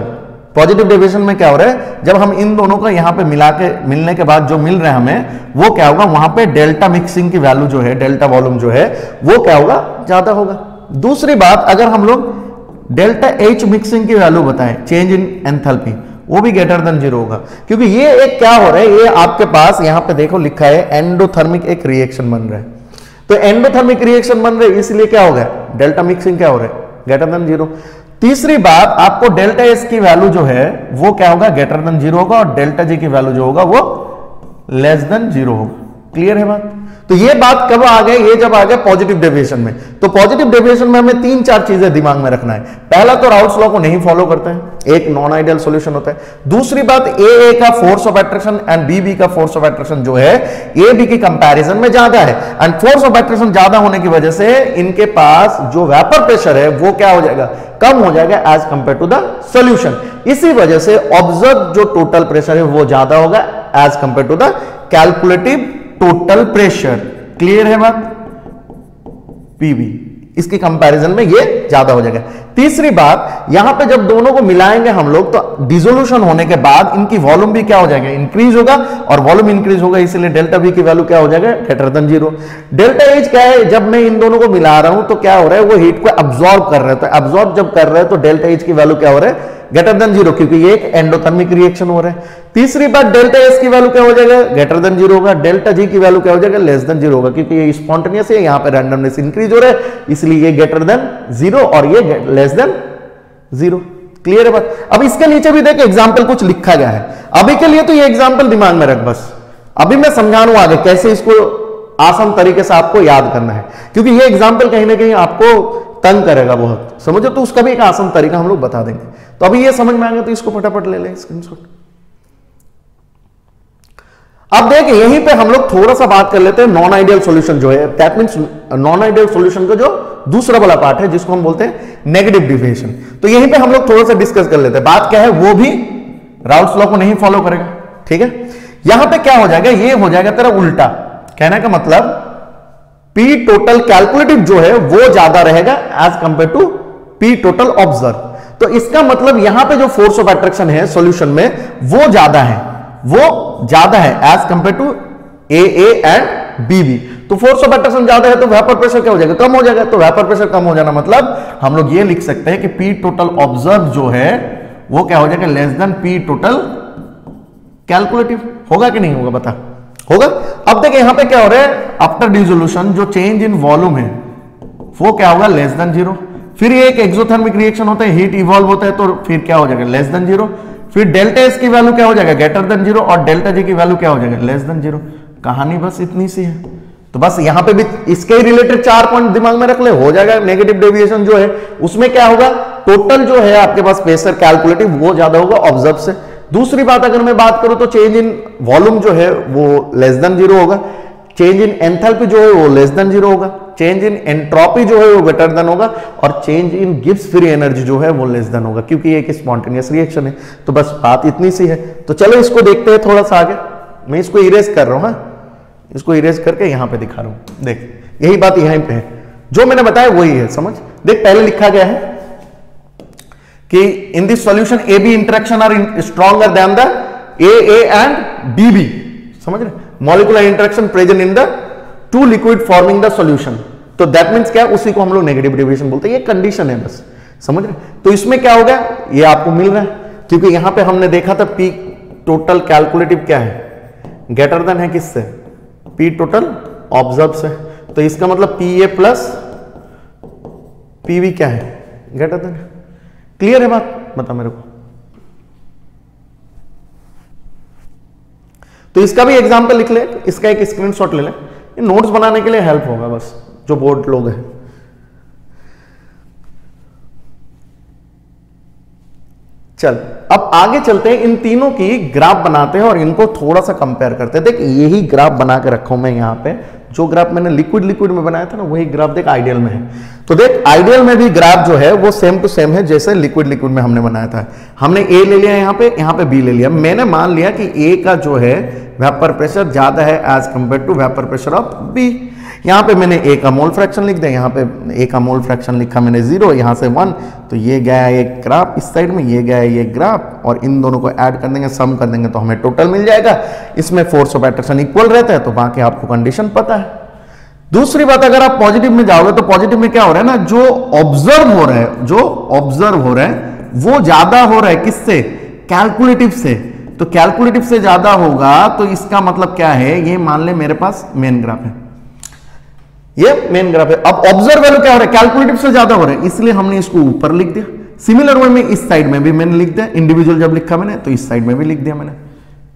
पॉजिटिव डेविएशन में क्या हो रहा है, जब हम इन दोनों को यहां पे मिला के मिलने के बाद जो मिल रहा है हमें, वो क्या होगा वहां पे डेल्टा मिक्सिंग की वैल्यू जो है, डेल्टा वॉल्यूम जो है वो क्या होगा, ज्यादा होगा। दूसरी बात अगर हम लोग डेल्टा एच मिक्सिंग की वैल्यू बताएं, चेंज इन एंथैल्पी, वो भी ग्रेटर देन जीरो होगा, क्योंकि ये एक क्या हो रहा है, ये आपके पास यहां पे देखो लिखा है एंडोथर्मिक एक रिएक्शन बन रहा है, तो एंडोथर्मिक रिएक्शन बन रहे इसलिए क्या हो गया, डेल्टा मिक्सिंग क्या हो रहा है, ग्रेटर देन जीरो। तीसरी बात आपको डेल्टा एस की वैल्यू जो है वो क्या होगा, ग्रेटर देन जीरो होगा, और डेल्टा जी की वैल्यू जो होगा वो लेस देन जीरो होगा। क्लियर है बात। तो ये बात कब आ गई, ये जब आ गया पॉजिटिव डेविएशन में। तो पॉजिटिव डेविएशन में हमें तीन चार चीजें दिमाग में रखना है। पहला तो राउल्स लॉ को नहीं फॉलो करते हैं, एक नॉन आइडियल सॉल्यूशन होता है। दूसरी बात ए का force of attraction and B का फोर्स ऑफ अट्रैक्शन जो है ए बी की कंपैरिजन में ज्यादा है, एंड फोर्स ऑफ अट्रैक्शन ज्यादा होने की वजह से इनके पास जो वेपर प्रेशर है वो क्या हो जाएगा, कम हो जाएगा as compare to the solution. इसी वजह से ऑब्जर्व जो टोटल प्रेशर है वो ज्यादा होगा as compare to the calculative total pressure. Clear है बात, पीबी इसकी कंपैरिजन में ये ज्यादा हो जाएगा। तीसरी बात यहां पे जब दोनों को मिलाएंगे हम लोग तो डिसोल्यूशन होने के बाद इनकी वॉल्यूम भी क्या हो जाएगा, इंक्रीज होगा, और वॉल्यूम इंक्रीज होगा इसलिए डेल्टा वी की वैल्यू क्या हो जाएगा, greater than zero. Delta H क्या है, जब मैं इन दोनों को मिला रहा हूं तो क्या हो रहा है, वो हीट को अब्सॉर्ब कर रहे हैं, तो अब्सॉर्ब जब कर रहे हैं तो डेल्टा एच की वैल्यू क्या हो रहा है, ग्रेटर देन जीरो, क्योंकि ये एक एंडोथर्मिक रिएक्शन हो रहा है। तीसरी बात डेल्टा एस की वैल्यू क्या हो जाएगा, ग्रेटर देन जीरो होगा। डेल्टा जी की वैल्यू क्या हो जाएगा, लेस देन जीरो होगा, क्योंकि ये स्पॉन्टेनियस है, यहां पे रैंडमनेस इंक्रीज हो रहा है इसलिए ये ग्रेटर देन जीरो और ये लेस देन जीरो। क्लियर है बात। अब इसके नीचे भी देख एग्जाम्पल कुछ लिखा गया है, अभी के लिए तो ये एग्जाम्पल दिमाग में रख, बस अभी मैं समझा रहा हूं आगे कैसे इसको आसान तरीके से आपको याद करना है, क्योंकि ये एग्जाम्पल कहीं ना कहीं आपको तंग करेगा बहुत, समझो, तो उसका भी एक आसान तरीका हम लोग बता देंगे। तो अभी ये समझ में आएगा तो इसको फटाफट ले लें स्क्रीनशॉट। अब देखिए यहीं पे हम लोग थोड़ा सा बात कर लेते हैं नॉन आइडियल सॉल्यूशन जो है, that means non ideal solution का जो दूसरा वाला पार्ट है जिसको हम बोलते हैं नेगेटिव डेविएशन। तो यहीं पे हम लोग थोड़ा सा डिस्कस कर लेते हैं। बात क्या है, वो भी राउल्स लॉ को नहीं फॉलो करेगा, ठीक है। यहां पे क्या हो जाएगा, ये हो जाएगा तेरा उल्टा। कहने का मतलब पी टोटल कैलकुलेटिव जो है वो ज्यादा रहेगा as compare to P total observe. तो इसका मतलब यहां पे जो फोर्स ऑफ अट्रैक्शन है सॉल्यूशन में वो ज्यादा है as compare to AA and BB। तो फोर्स ऑफ अट्रैक्शन ज्यादा है तो वेपर प्रेशर क्या हो जाएगा, कम हो जाएगा। तो वेपर प्रेशर कम हो जाना मतलब हम लोग ये लिख सकते हैं कि P टोटल ऑब्जर्व जो है वो क्या हो जाएगा, less than P total calculative. होगा कि नहीं होगा, बता होगा। अब देखिए यहां पे क्या हो रहा है, आफ्टर डिसोल्यूशन जो चेंज इन वॉल्यूम है वो क्या होगा, लेस देन 0। फिर ये एक एक्सोथर्मिक रिएक्शन होता है, हीट इवॉल्व होता है, तो फिर क्या हो जाएगा, लेस देन 0। फिर डेल्टा एस की वैल्यू क्या हो जाएगा, ग्रेटर देन 0, और डेल्टा जी की वैल्यू क्या हो जाएगा, लेस देन 0। कहानी बस इतनी सी है। तो बस यहां पे भी इसके ही रिलेटेड 4 पॉइंट दिमाग में रख ले, हो जाएगा। नेगेटिव डेविएशन जो है उसमें क्या होगा, टोटल जो है आपके पास प्रेशर कैलकुलेटिव वो ज्यादा होगा ऑब्जर्व से। दूसरी बात अगर मैं बात करूं तो चेंज इन वॉल्यूम जो है वो लेस देन 0 होगा, चेंज इन एंथैल्पी जो है वो लेस देन 0 होगा, चेंज इन एंट्रोपी जो है वो ग्रेटर देन होगा, और change in Gibbs free energy जो है वो लेस देन होगा, क्योंकि ये एक स्पॉन्टेनियस रिएक्शन है। तो बस बात इतनी सी है। तो चलो इसको देखते हैं थोड़ा सा आगे। मैं इसको इरेज कर रहा हूं, इसको इरेज करके यहां पे दिखा रहा हूं। देख यही बात यहीं पे है, जो मैंने बताया वही है, समझ। देख पहले लिखा गया है कि in this solution A B interaction are stronger than the A and B B, समझ रहे, molecular interaction present in the two liquid forming the solution. तो दैट मींस क्या है, उसी को हम लोग नेगेटिव डेविएशन बोलते हैं। ये कंडीशन है बस, समझ रहे। तो इसमें क्या होगा, ये आपको मिल रहा है, क्योंकि यहां पे हमने देखा था पी टोटल कैलकुलेटिव क्या है, ग्रेटर देन है किससे, पी टोटल ऑब्जर्व से। तो इसका मतलब पी ए प्लस पीवी क्या है, ग्रेटर देन। क्लियर है बात, बता मेरे को। तो इसका भी एग्जांपल लिख ले, इसका एक स्क्रीनशॉट ले ले, ये नोट्स बनाने के लिए हेल्प होगा बस, जो बोर्ड लोग हैं। चल अब आगे चलते हैं, इन तीनों की ग्राफ बनाते हैं और इनको थोड़ा सा कंपेयर करते हैं। देख यही ग्राफ बना के रखा हूं मैं यहाँ पे, जो ग्राफ मैंने लिक्विड में बनाया था ना, वही ग्राफ देख आइडियल में है। तो देख आइडियल में भी ग्राफ जो है वो सेम टू सेम है जैसे लिक्विड में हमने बनाया था। हमने ए ले लिया यहाँ पे बी ले लिया। मैंने मान लिया कि ए का जो है वेपर प्रेशर ज्यादा है as compare to vapour pressure of B. यहाँ पे मैंने ए का मोल फ्रैक्शन लिख दिया, यहाँ पे ए का मोल फ्रैक्शन लिखा मैंने 0, यहाँ से 1। तो ये गया एक ग्राफ इस साइड में, ये गया ये ग्राफ, और इन दोनों को ऐड कर देंगे, सम कर देंगे तो हमें टोटल मिल जाएगा। इसमें फोर्स ऑफ अट्रैक्शन इक्वल रहता है, तो बाकी आपको कंडीशन पता है। दूसरी बात, अगर आप पॉजिटिव में जाओगे तो पॉजिटिव में क्या हो रहा है ना, जो ऑब्जर्व हो रहा है वो ज्यादा हो रहा है किससे, कैलकुलेटिव से। तो कैलकुलेटिव से ज्यादा होगा तो इसका मतलब क्या है, ये मान ले मेरे पास मेन ग्राफ है, ये मेन ग्राफ है। अब ऑब्जर्व वैल्यू क्या हो रहा है, कैलकुलेटिव से ज्यादा हो रहा है, इसलिए हमने इसको ऊपर लिख दिया। सिमिलर वे में इस साइड में भी मैंने लिख दिया, इंडिविजुअल जब लिखा मैंने तो इस साइड में भी लिख दिया मैंने।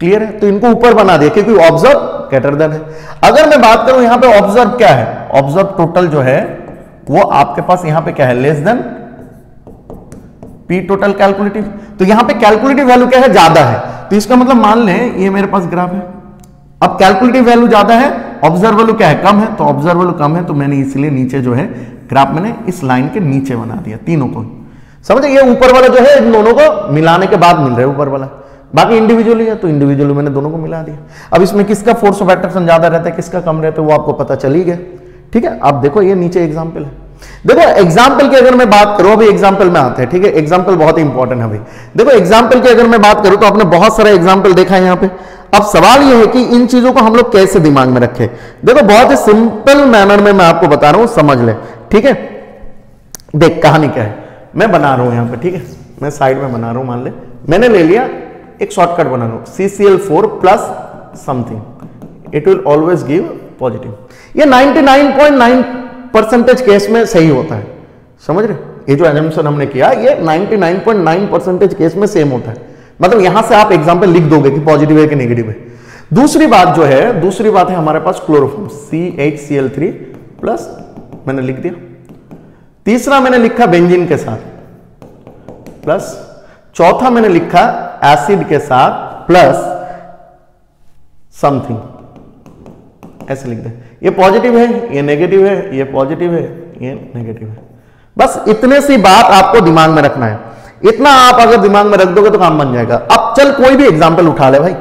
क्लियर है, तो इनको ऊपर बना दिया क्योंकि ऑब्जर्व ग्रेटर देन है। अगर मैं बात करूं यहां पे ऑब्जर्व क्या है, ऑब्जर्व टोटल जो है वो आपके पास यहां पे क्या है, less than P total calculative. तो यहां पे कैलकुलेटिव वैल्यू क्या है, ज्यादा है। तो इसका मतलब मान लें ये मेरे पास ग्राफ है, अब कैलकुलेटिव वैल्यू ज्यादा है, ऑब्जर्व वैल्यू क्या है, कम है। तो ऑब्जर्व वैल्यू कम है, तो मैंने इसलिए नीचे जो है ग्राफ मैंने इस लाइन के नीचे बना दिया तीनों को। समझे, ये ऊपर वाला जो है इन दोनों को मिलाने के बाद मिल रहा है ऊपर वाला, बाकी इंडिविजुअली है तो इंडिविजुअली मैंने दोनों को मिला दिया। अब इसमें किसका फोर्स ऑफ अट्रैक्शन ज्यादा रहता है, किसका कम रहता है, वो आपको पता चल ही गया। ठीक है, अब देखो ये नीचे एग्जाम्पल है। देखो एग्जाम्पल की अगर मैं बात करूं, अभी एग्जाम्पल में आते हैं। ठीक है, एग्जाम्पल बहुत इंपॉर्टेंट है अभी। देखो एग्जाम्पल की अगर मैं बात करूं तो आपने बहुत सारा एग्जाम्पल देखा है यहाँ पे। अब सवाल यह है कि इन चीजों को हम लोग कैसे दिमाग में रखें। देखो बहुत ही सिंपल मैनर में मैं आपको बता रहा हूं, समझ ले। ठीक है, देख कहानी क्या है, मैं बना रहा हूं यहाँ पे। ठीक है, मैं साइड में बना रहा हूं, मान ले मैंने ले लिया एक शॉर्टकट बना रहा हूं, CCl4 plus something, it will always give positive. ये 99.9% केस में सही होता है, समझ रहे। ये जो एजम्पशन हमने किया ये 99.9% केस में सेम होता है। मतलब यहां से आप एग्जाम्पल लिख दोगे कि पॉजिटिव है कि नेगेटिव है। दूसरी बात जो है, दूसरी बात है हमारे पास क्लोरोफॉर्म CHCl3 प्लस मैंने लिख दिया। तीसरा मैंने लिखा बेंजीन के साथ प्लस, चौथा मैंने लिखा एसिड के साथ प्लस समथिंग, ऐसे लिख दे। ये पॉजिटिव है, ये नेगेटिव है, ये पॉजिटिव है, ये नेगेटिव है। बस इतने सी बात आपको दिमाग में रखना है। इतना आप अगर दिमाग में रख दोगे तो काम बन जाएगा। अब चल कोई भी एग्जाम्पल उठा ले भाई,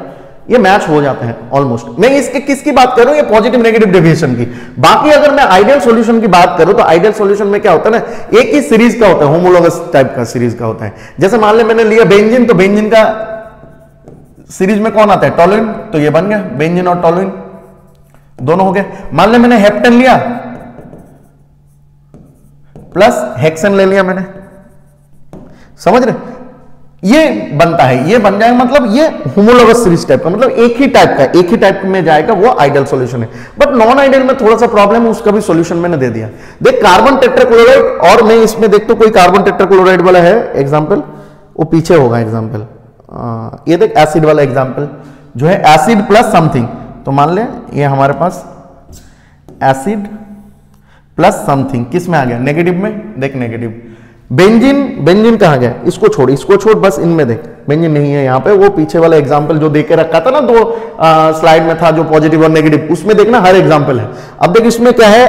ये मैच हो जाते हैं ऑलमोस्ट। मैं इसके किसकी बात कर रहा हूं, ये पॉजिटिव नेगेटिव डेविएशन की। बाकी अगर मैं आइडियल सॉल्यूशन की बात करूं तो आइडियल सॉल्यूशन में क्या होता है ना, एक ही सीरीज का होता है, होमोलॉगस टाइप का सीरीज का होता है। जैसे मान ले मैंने लिया बेंजीन, तो बेंजीन का सीरीज में कौन आता है, टोलुइन, तो ये बन गया बेंजीन और टोलुइन दोनों हो गए। मान ले मैंने हेप्टेन लिया प्लस हेक्सेन ले लिया मैंने, समझ रहे, ये बनता है, ये बन जाएगा, मतलब ये होमोलॉगस सीरीज टाइप का, मतलब एक ही टाइप में जाएगा, वो आइडियल सॉल्यूशन है। बट नॉन आइडियल में थोड़ा सा प्रॉब्लम है, उसका भी सॉल्यूशन मैंने दे दिया। देख कार्बन टेट्राक्लोराइड, और मैं इसमें देखता हूं कोई कार्बन टेट्राक्लोराइड वाला है एग्जांपल, वो पीछे होगा एग्जांपल, ये देख एसिड वाला एग्जांपल जो है एसिड प्लस समथिंग, तो मान ले ये हमारे पास एसिड प्लस समथिंग किस में आ गया, नेगेटिव में, देख नेगेटिव। बेंजीन कहां गया, इसको छोड़, बस इनमें देख बेंजीन नहीं है यहाँ पे, वो पीछे वाला एग्जांपल जो देके रखा था ना, दो स्लाइड में था जो पॉजिटिव और नेगेटिव, उसमें देखना हर एग्जांपल है। अब देख इसमें क्या है,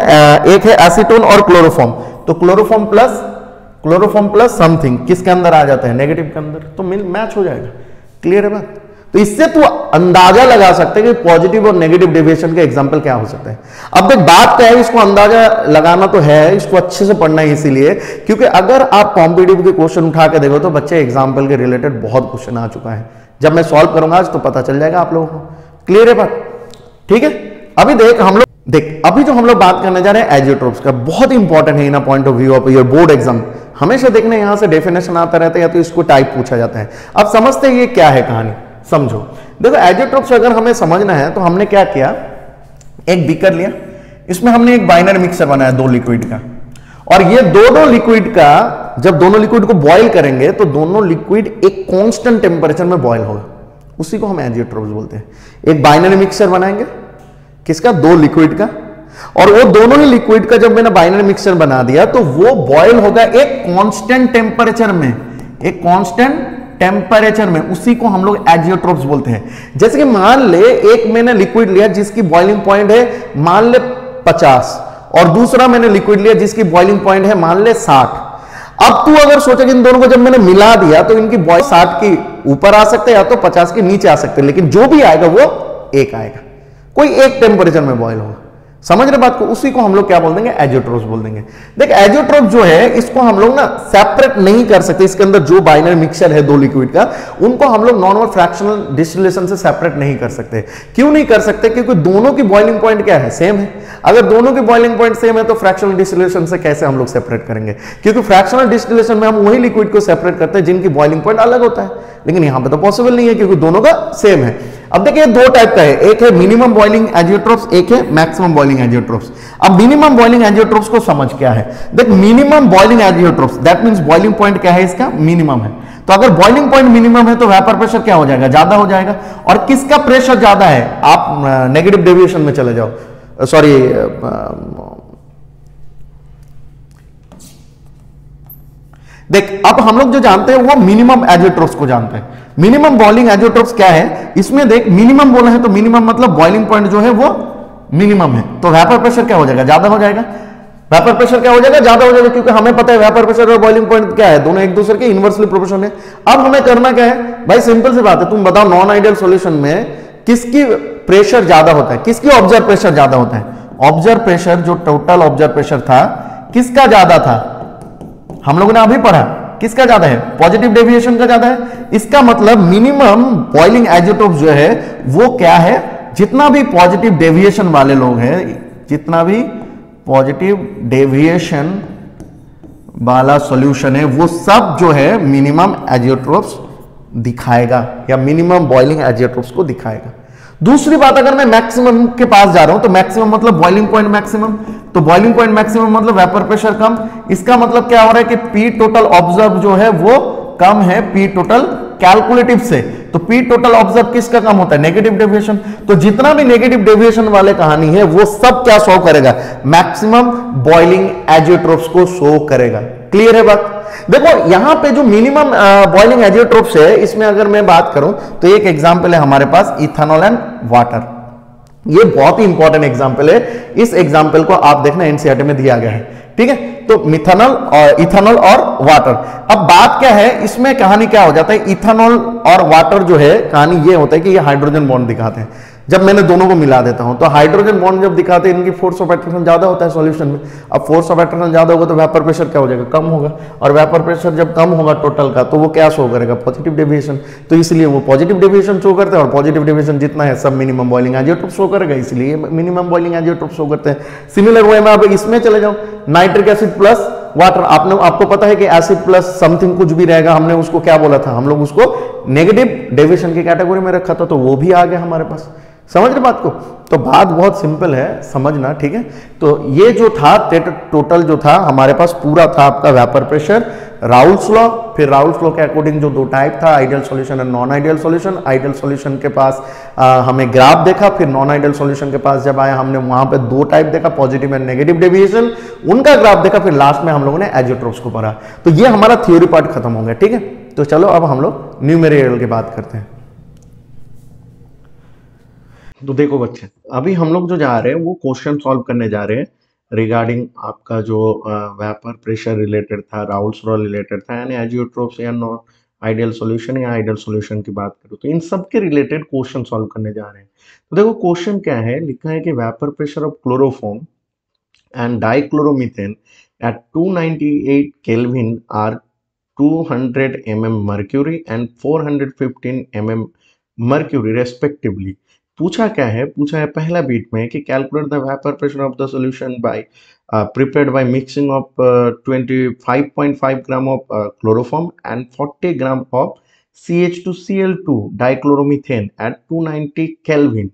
एक है एसीटोन और क्लोरोफॉर्म, तो क्लोरोफॉर्म प्लस समथिंग किसके अंदर आ जाता है, नेगेटिव के अंदर, तो मैच हो जाएगा। क्लियर है बात। तो इससे तू अंदाजा लगा सकते हैं कि पॉजिटिव और नेगेटिव डेविएशन के एग्जांपल क्या हो सकते हैं। अब देख बात क्या है, इसको अंदाजा लगाना तो है, इसको अच्छे से पढ़ना है, इसीलिए क्योंकि अगर आप कॉम्पिटिटिव के क्वेश्चन उठा के देखो तो बच्चे एग्जांपल के रिलेटेड बहुत क्वेश्चन आ चुका है। जब मैं सॉल्व करूंगा आज तो पता चल जाएगा आप लोगों को। क्लियर है बात, ठीक है। अभी अभी जो हम लोग बात करने जा रहे हैं एजियोट्रोप्स का, बहुत इंपॉर्टेंट है in point of view of your board exam. हमेशा देखने यहां से डेफिनेशन आता रहता है या तो इसको टाइप पूछा जाता है। अब समझते हैं ये क्या है कहानी, समझो। देखो एजियोट्रोप्स अगर हमें समझना है तो हमने क्या किया, एक बीकर लिया, इसमें हमने एक बाइनरी मिक्सर बनाया दो लिक्विड का, और ये दोनों लिक्विड का जब दोनों लिक्विड को बॉईल करेंगे तो दोनों लिक्विड एक कांस्टेंट टेम्परेचर में बॉईल होगा, उसी को हम एजियोट्रोप्स बोलते हैं। एक बाइनरी मिक्सचर बनाएंगे किसका, दो लिक्विड का, और वो दोनों ही लिक्विड का जब मैंने बाइनरी मिक्सचर बना दिया तो वो बॉईल होगा एक कांस्टेंट टेम्परेचर में, एक कांस्टेंट टेम्परेचर में, उसी को हम लोग एजियोट्रोप्स बोलते हैं। जैसे कि मान ले एक मैंने लिक्विड लिया जिसकी बॉइलिंग पॉइंट है मान ले 50, और दूसरा मैंने लिक्विड लिया जिसकी बॉइलिंग पॉइंट है मान ले 60। अब तू अगर सोचा कि इन दोनों को जब मैंने मिला दिया तो इनकी बॉइल 60 की ऊपर आ सकते हैं या तो 50 के नीचे आ सकते हैं, लेकिन जो भी आएगा वो एक आएगा, कोई एक टेम्परेचर में बॉइल होगा। समझ रहे बात को, उसी को हम लोग क्या बोल देंगे, एजियोट्रोप्स बोल देंगे। देख एजियोट्रोप जो है इसको हम लोग ना सेपरेट नहीं कर सकते, इसके अंदर जो बाइनरी मिक्सचर है दो लिक्विड का, उनको हम लोग नॉर्मल फ्रैक्शनल डिस्टिलेशन से सेपरेट नहीं कर सकते। क्यों नहीं कर सकते, क्योंकि दोनों की बॉइलिंग पॉइंट क्या है, सेम है। अगर दोनों की बॉइलिंग पॉइंट सेम है तो फ्रैक्शनल डिस्टिलेशन से कैसे हम लोग सेपरेट करेंगे, क्योंकि फ्रैक्शनल डिस्टिलेशन में हम वही लिक्विड को सेपरेट करते हैं जिनकी बॉइलिंग पॉइंट अलग होता है, लेकिन यहां पे तो पॉसिबल नहीं है क्योंकि दोनों का सेम है। अब देखिए दो टाइप का है, एक है मिनिमम बॉइलिंग एजियोट्रोप्स, एक है मैक्सिमम बॉइलिंग एजियोट्रोप्स। अब मिनिमम बॉइलिंग एजियोट्रोप्स को समझ क्या है, देख minimum boiling azeotropes that means boiling point क्या है इसका, मिनिमम है। तो अगर बॉइलिंग पॉइंट मिनिमम है तो वेपर प्रेशर क्या हो जाएगा, ज्यादा हो जाएगा। और किसका प्रेशर ज्यादा है, आप नेगेटिव डेविएशन में चले जाओ, सॉरी देख अब हम लोग जो जानते हैं वो मिनिमम एजियोट्रोप्स को जानते हैं। मिनिमम बॉइलिंग एजियोट्रोप्स क्या है, इसमें देख मिनिमम बोला है तो मिनिमम मतलब बॉइलिंग पॉइंट जो है वो मिनिमम है, तो वेपर प्रेशर क्या हो जाएगा, ज्यादा हो जाएगा। वेपर प्रेशर क्या हो जाएगा, ज्यादा हो जाएगा, क्योंकि हमें पता है वेपर प्रेशर और बॉइलिंग पॉइंट क्या है, दोनों एक दूसरे के इनवर्सली प्रोपोर्शनल है। अब हमें करना क्या है भाई, सिंपल सी बात है, तुम बताओ नॉन आइडियल सॉल्यूशन में किसकी प्रेशर ज्यादा होता है, किसकी ऑब्जर्व प्रेशर ज्यादा होता है। ऑब्जर्व प्रेशर जो टोटल ऑब्जर्व प्रेशर था किसका ज्यादा था, हम लोगों ने अभी पढ़ा, किसका ज्यादा है, पॉजिटिव डेविएशन का ज्यादा है। इसका मतलब मिनिमम बॉइलिंग एजियोट्रोप जो है वो क्या है, जितना भी पॉजिटिव डेविएशन वाले लोग हैं, जितना भी पॉजिटिव डेविएशन वाला सॉल्यूशन है वो सब जो है मिनिमम एजियोट्रोप्स दिखाएगा या मिनिमम बॉइलिंग एजियोट्रोप्स को दिखाएगा। दूसरी बात, अगर मैं मैक्सिमम के पास जा रहा हूं तो मैक्सिमम मतलब बॉइलिंग पॉइंट मैक्सिमम, तो बॉइलिंग पॉइंट मैक्सिमम मतलब वेपर प्रेशर कम। इसका मतलब क्या हो रहा है कि पी टोटल ऑब्जर्व जो है वो कम है पी टोटल कैलकुलेटिव से। तो पी टोटल ऑब्जर्व किसका कम होता है, नेगेटिव डेविएशन। तो जितना भी नेगेटिव डेविएशन वाले कहानी है वो सब क्या शो करेगा, मैक्सिमम बॉइलिंग एजियोट्रोप्स को शो करेगा। क्लियर है बात। देखो यहां पे जो मिनिमम बॉइलिंग एजियोट्रोप्स है इसमें अगर मैं बात करूं तो एक एग्जांपल है हमारे पास इथेनॉल एंड वाटर। ये बहुत ही इंपॉर्टेंट एग्जांपल है, इस एग्जांपल को आप देखना एनसीईआरटी में दिया गया है, ठीक है। तो मिथेनॉल और इथेनॉल और वाटर। अब बात क्या है इसमें, कहानी क्या हो जाता है, इथेनॉल और वाटर जो है कहानी ये होता है कि ये हाइड्रोजन बॉन्ड दिखाते हैं। जब मैंने दोनों को मिला देता हूं तो हाइड्रोजन बॉन्ड जब दिखाते हैं इनकी फोर्स ऑफ अट्रैक्शन ज्यादा होता है सॉल्यूशन में। अब फोर्स ऑफ अट्रैक्शन ज्यादा होगा तो वेपर प्रेशर क्या हो जाएगा, कम होगा, और वेपर प्रेशर जब कम होगा टोटल का तो वो क्या शो करेगा, पॉजिटिव डेविएशन। तो इसलिए वो पॉजिटिव डेविएशन शो करते हैं, और पॉजिटिव डेविएशन जितना है सब मिनिमम बॉइलिंग एजियोट्रोप शो करेगा, इसलिए मिनिमम बॉइलिंग एजियोट्रोप शो करते हैं। सिमिलर वे में अब इसमें चले जाओ, नाइट्रिक एसिड प्लस वाटर, आपको पता है कि एसिड प्लस समथिंग कुछ भी रहेगा, हमने उसको क्या बोला था, हम लोग उसको नेगेटिव डेविएशन की कैटेगरी में रखा था, तो वो भी आ गया हमारे पास। समझ रहे बात को? तो बात बहुत सिंपल है, समझना, ठीक है। तो ये जो था टोटल जो था हमारे पास पूरा था आपका वेपर प्रेशर, राउल्स लॉ, फिर राउल्स लॉ के अकॉर्डिंग जो दो टाइप था, ideal solution and non ideal solution. Ideal solution के पास हमें ग्राफ देखा, फिर नॉन आइडियल सॉल्यूशन के पास जब आया हमने वहां पे दो टाइप देखा, पॉजिटिव एंड नेगेटिव डेविएशन, उनका ग्राफ देखा, फिर लास्ट में हम लोगों ने एजियोट्रोप्स को पढ़ा। तो ये हमारा थ्योरी पार्ट खत्म हो गया, ठीक है। तो चलो अब हम लोग न्यूमेरिकल की बात करते हैं। तो देखो बच्चे, अभी हम लोग जो जा रहे हैं वो क्वेश्चन सॉल्व करने जा रहे हैं रिगार्डिंग आपका जो वेपर प्रेशर रिलेटेड था, राउल्स लॉ रिलेटेड था, यानी एजियोट्रोप्स या नॉन आइडियल सॉल्यूशन या आइडियल सॉल्यूशन की बात करूँ तो इन सब के रिलेटेड क्वेश्चन सॉल्व करने जा रहे हैं। तो देखो क्वेश्चन क्या है, लिखा है कि vapour pressure of chloroform and dichloromethane at 298 kelvin are 200 mm mercury and 415 mm mercury respectively। पूछा क्या है, पूछा है पहला बीट में कि calculate the vapour pressure of the solution by prepared by mixing of 25.5 gram of chloroform and 40 gram of CH2Cl2 dichloromethane at 290 kelvin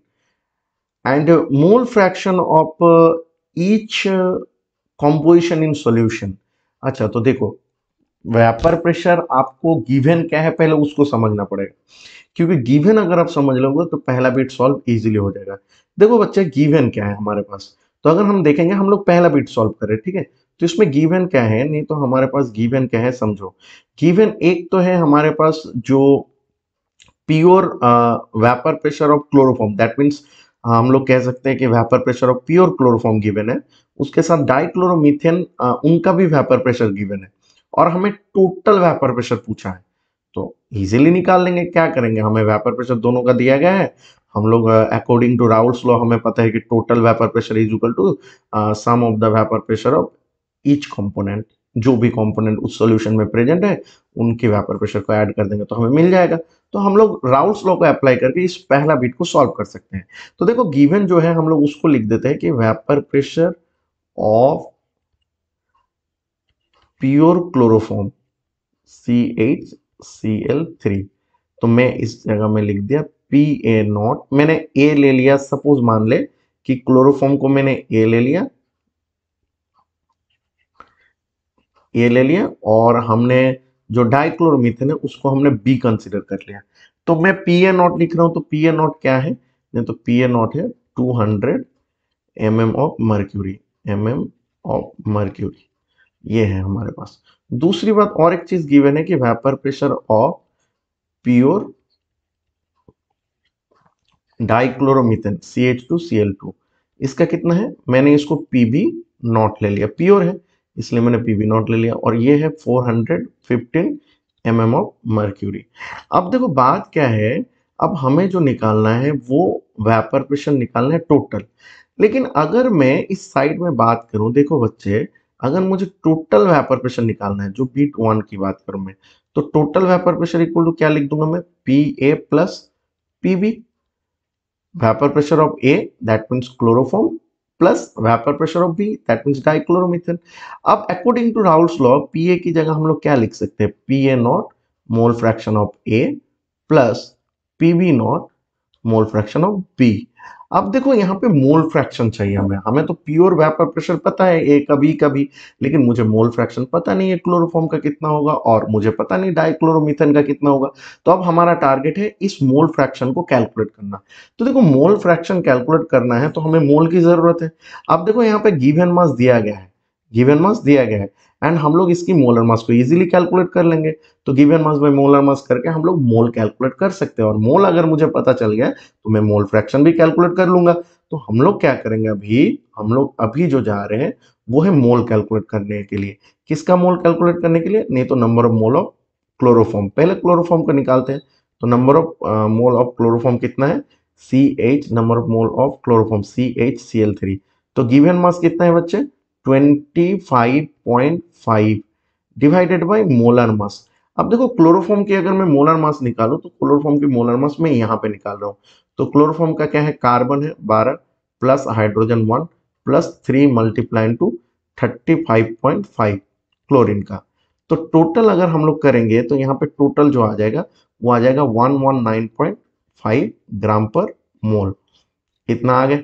and mole fraction of each composition in solution. अच्छा तो देखो vapour pressure आपको given क्या है पहले उसको समझना पड़ेगा, क्योंकि गिवन अगर आप समझ लोगे तो पहला बीट सॉल्व इजीली हो जाएगा। देखो बच्चे गिवन क्या है हमारे पास, तो अगर हम देखेंगे हम लोग पहला बीट सॉल्व करें, ठीक है। तो इसमें गिवन क्या है, नहीं तो हमारे पास गिवन क्या है समझो। गिवन एक तो है हमारे पास जो pure vapour pressure of chloroform, that means हम लोग कह सकते हैं कि vapour pressure of pure chloroform given है, उसके साथ डाइक्लोरोमीथेन उनका भी वेपर प्रेशर गिवन है, और हमें टोटल वेपर प्रेशर पूछा है। तो इजीली निकाल लेंगे, क्या करेंगे, हमें वेपर प्रेशर दोनों का दिया गया है, हम लोग अकॉर्डिंग टू राउल्स लॉ हमें पता है कि total vapour pressure is equal to sum of the vapour pressure of each component, जो भी कंपोनेंट उस सॉल्यूशन में प्रेजेंट है उनके वेपर प्रेशर को ऐड कर देंगे तो हमें मिल जाएगा। तो हम लोग राउल्स लॉ को अप्लाई करके इस पहला बीट को सॉल्व कर सकते हैं। तो देखो गिवन जो है हम लोग उसको लिख देते हैं कि vapour pressure of pure chloroform CHCl3, तो मैं इस जगह में लिख दिया PA0, मैंने A ले लिया, सपोज मान ले कि क्लोरोफॉर्म को मैंने A ले लिया और हमने जो डाइक्लोरोमीथेन है उसको हमने B कंसीडर कर लिया, तो मैं PA0 लिख रहा हूं। तो PA0 क्या है, नहीं तो PA0 है 200 mm ऑफ मर्क्यूरी, ये है हमारे पास। दूसरी बात और एक चीज गिवन है कि vapour pressure of pure dichloromethane CH2Cl2, इसका कितना है, मैंने इसको PB0 ले लिया, प्योर है इसलिए मैंने PB0 ले लिया, और ये है 415 mm ऑफ मर्क्यूरी। अब देखो बात क्या है, अब हमें जो निकालना है वो वेपर प्रेशर निकालना है टोटल। लेकिन अगर मैं इस साइड में बात करूं, देखो बच्चे, अगर मुझे टोटल वेपर प्रेशर निकालना है, जो बीट 1 की बात करूं मैं, तो total vapour pressure equal to क्या लिख दूंगा मैं, PA plus PB, vapour pressure of A that means chloroform plus vapour pressure of B that means dichloromethane. अब according to Raoult's law PA की जगह हम लोग क्या लिख सकते हैं, PA0 mole fraction of A plus PB0 mole fraction of B। अब देखो यहाँ पे मोल फ्रैक्शन चाहिए हमें तो प्योर वेपर प्रेशर पता है A का B का भी, लेकिन मुझे मोल फ्रैक्शन पता नहीं है क्लोरोफॉर्म का कितना होगा, और मुझे पता नहीं डाइक्लोरोमीथेन का कितना होगा। तो अब हमारा टारगेट है इस मोल फ्रैक्शन को कैलकुलेट करना। तो देखो मोल फ्रैक्शन कैलकुलेट करना है तो हमें मोल की जरूरत है। अब देखो यहाँ पे गिवन मास दिया गया है, एंड हम लोग इसकी मोलर मास को इजीली कैलकुलेट कर लेंगे। तो given mass by molar mass करके हम लोग मोल कैलकुलेट कर सकते हैं, और मोल अगर मुझे पता चल गया तो मैं मोल फ्रैक्शन भी कैलकुलेट कर लूंगा। तो हम लोग क्या करेंगे, अभी हम लोग अभी जो जा रहे हैं वो है मोल कैलकुलेट करने के लिए। किसका मोल कैलकुलेट करने के लिए? नहीं तो number of mole of chloroform. पहले क्लोरोफॉर्म का निकालते हैं। तो number of mole of chloroform कितना है? CH, number of mole of chloroform CHCl3। तो गिवन मास कितना है बच्चे? 25.5 डिवाइडेड बाय मोलर मास। अब देखो क्लोरोफॉर्म की अगर मैं मोलर मास निकालूं तो क्लोरोफॉर्म की मोलर मास मैं यहाँ पे निकाल रहा हूँ। तो क्लोरोफॉर्म का क्या है? कार्बन है 12 plus hydrogen 1 plus 3 multiply to 35.5 chlorine का। तो टोटल अगर हम लोग करेंगे तो यहाँ पे टोटल जो आ जाएगा वो आ जाएगा 119.5 ग्राम पर मोल। इतना आ गया।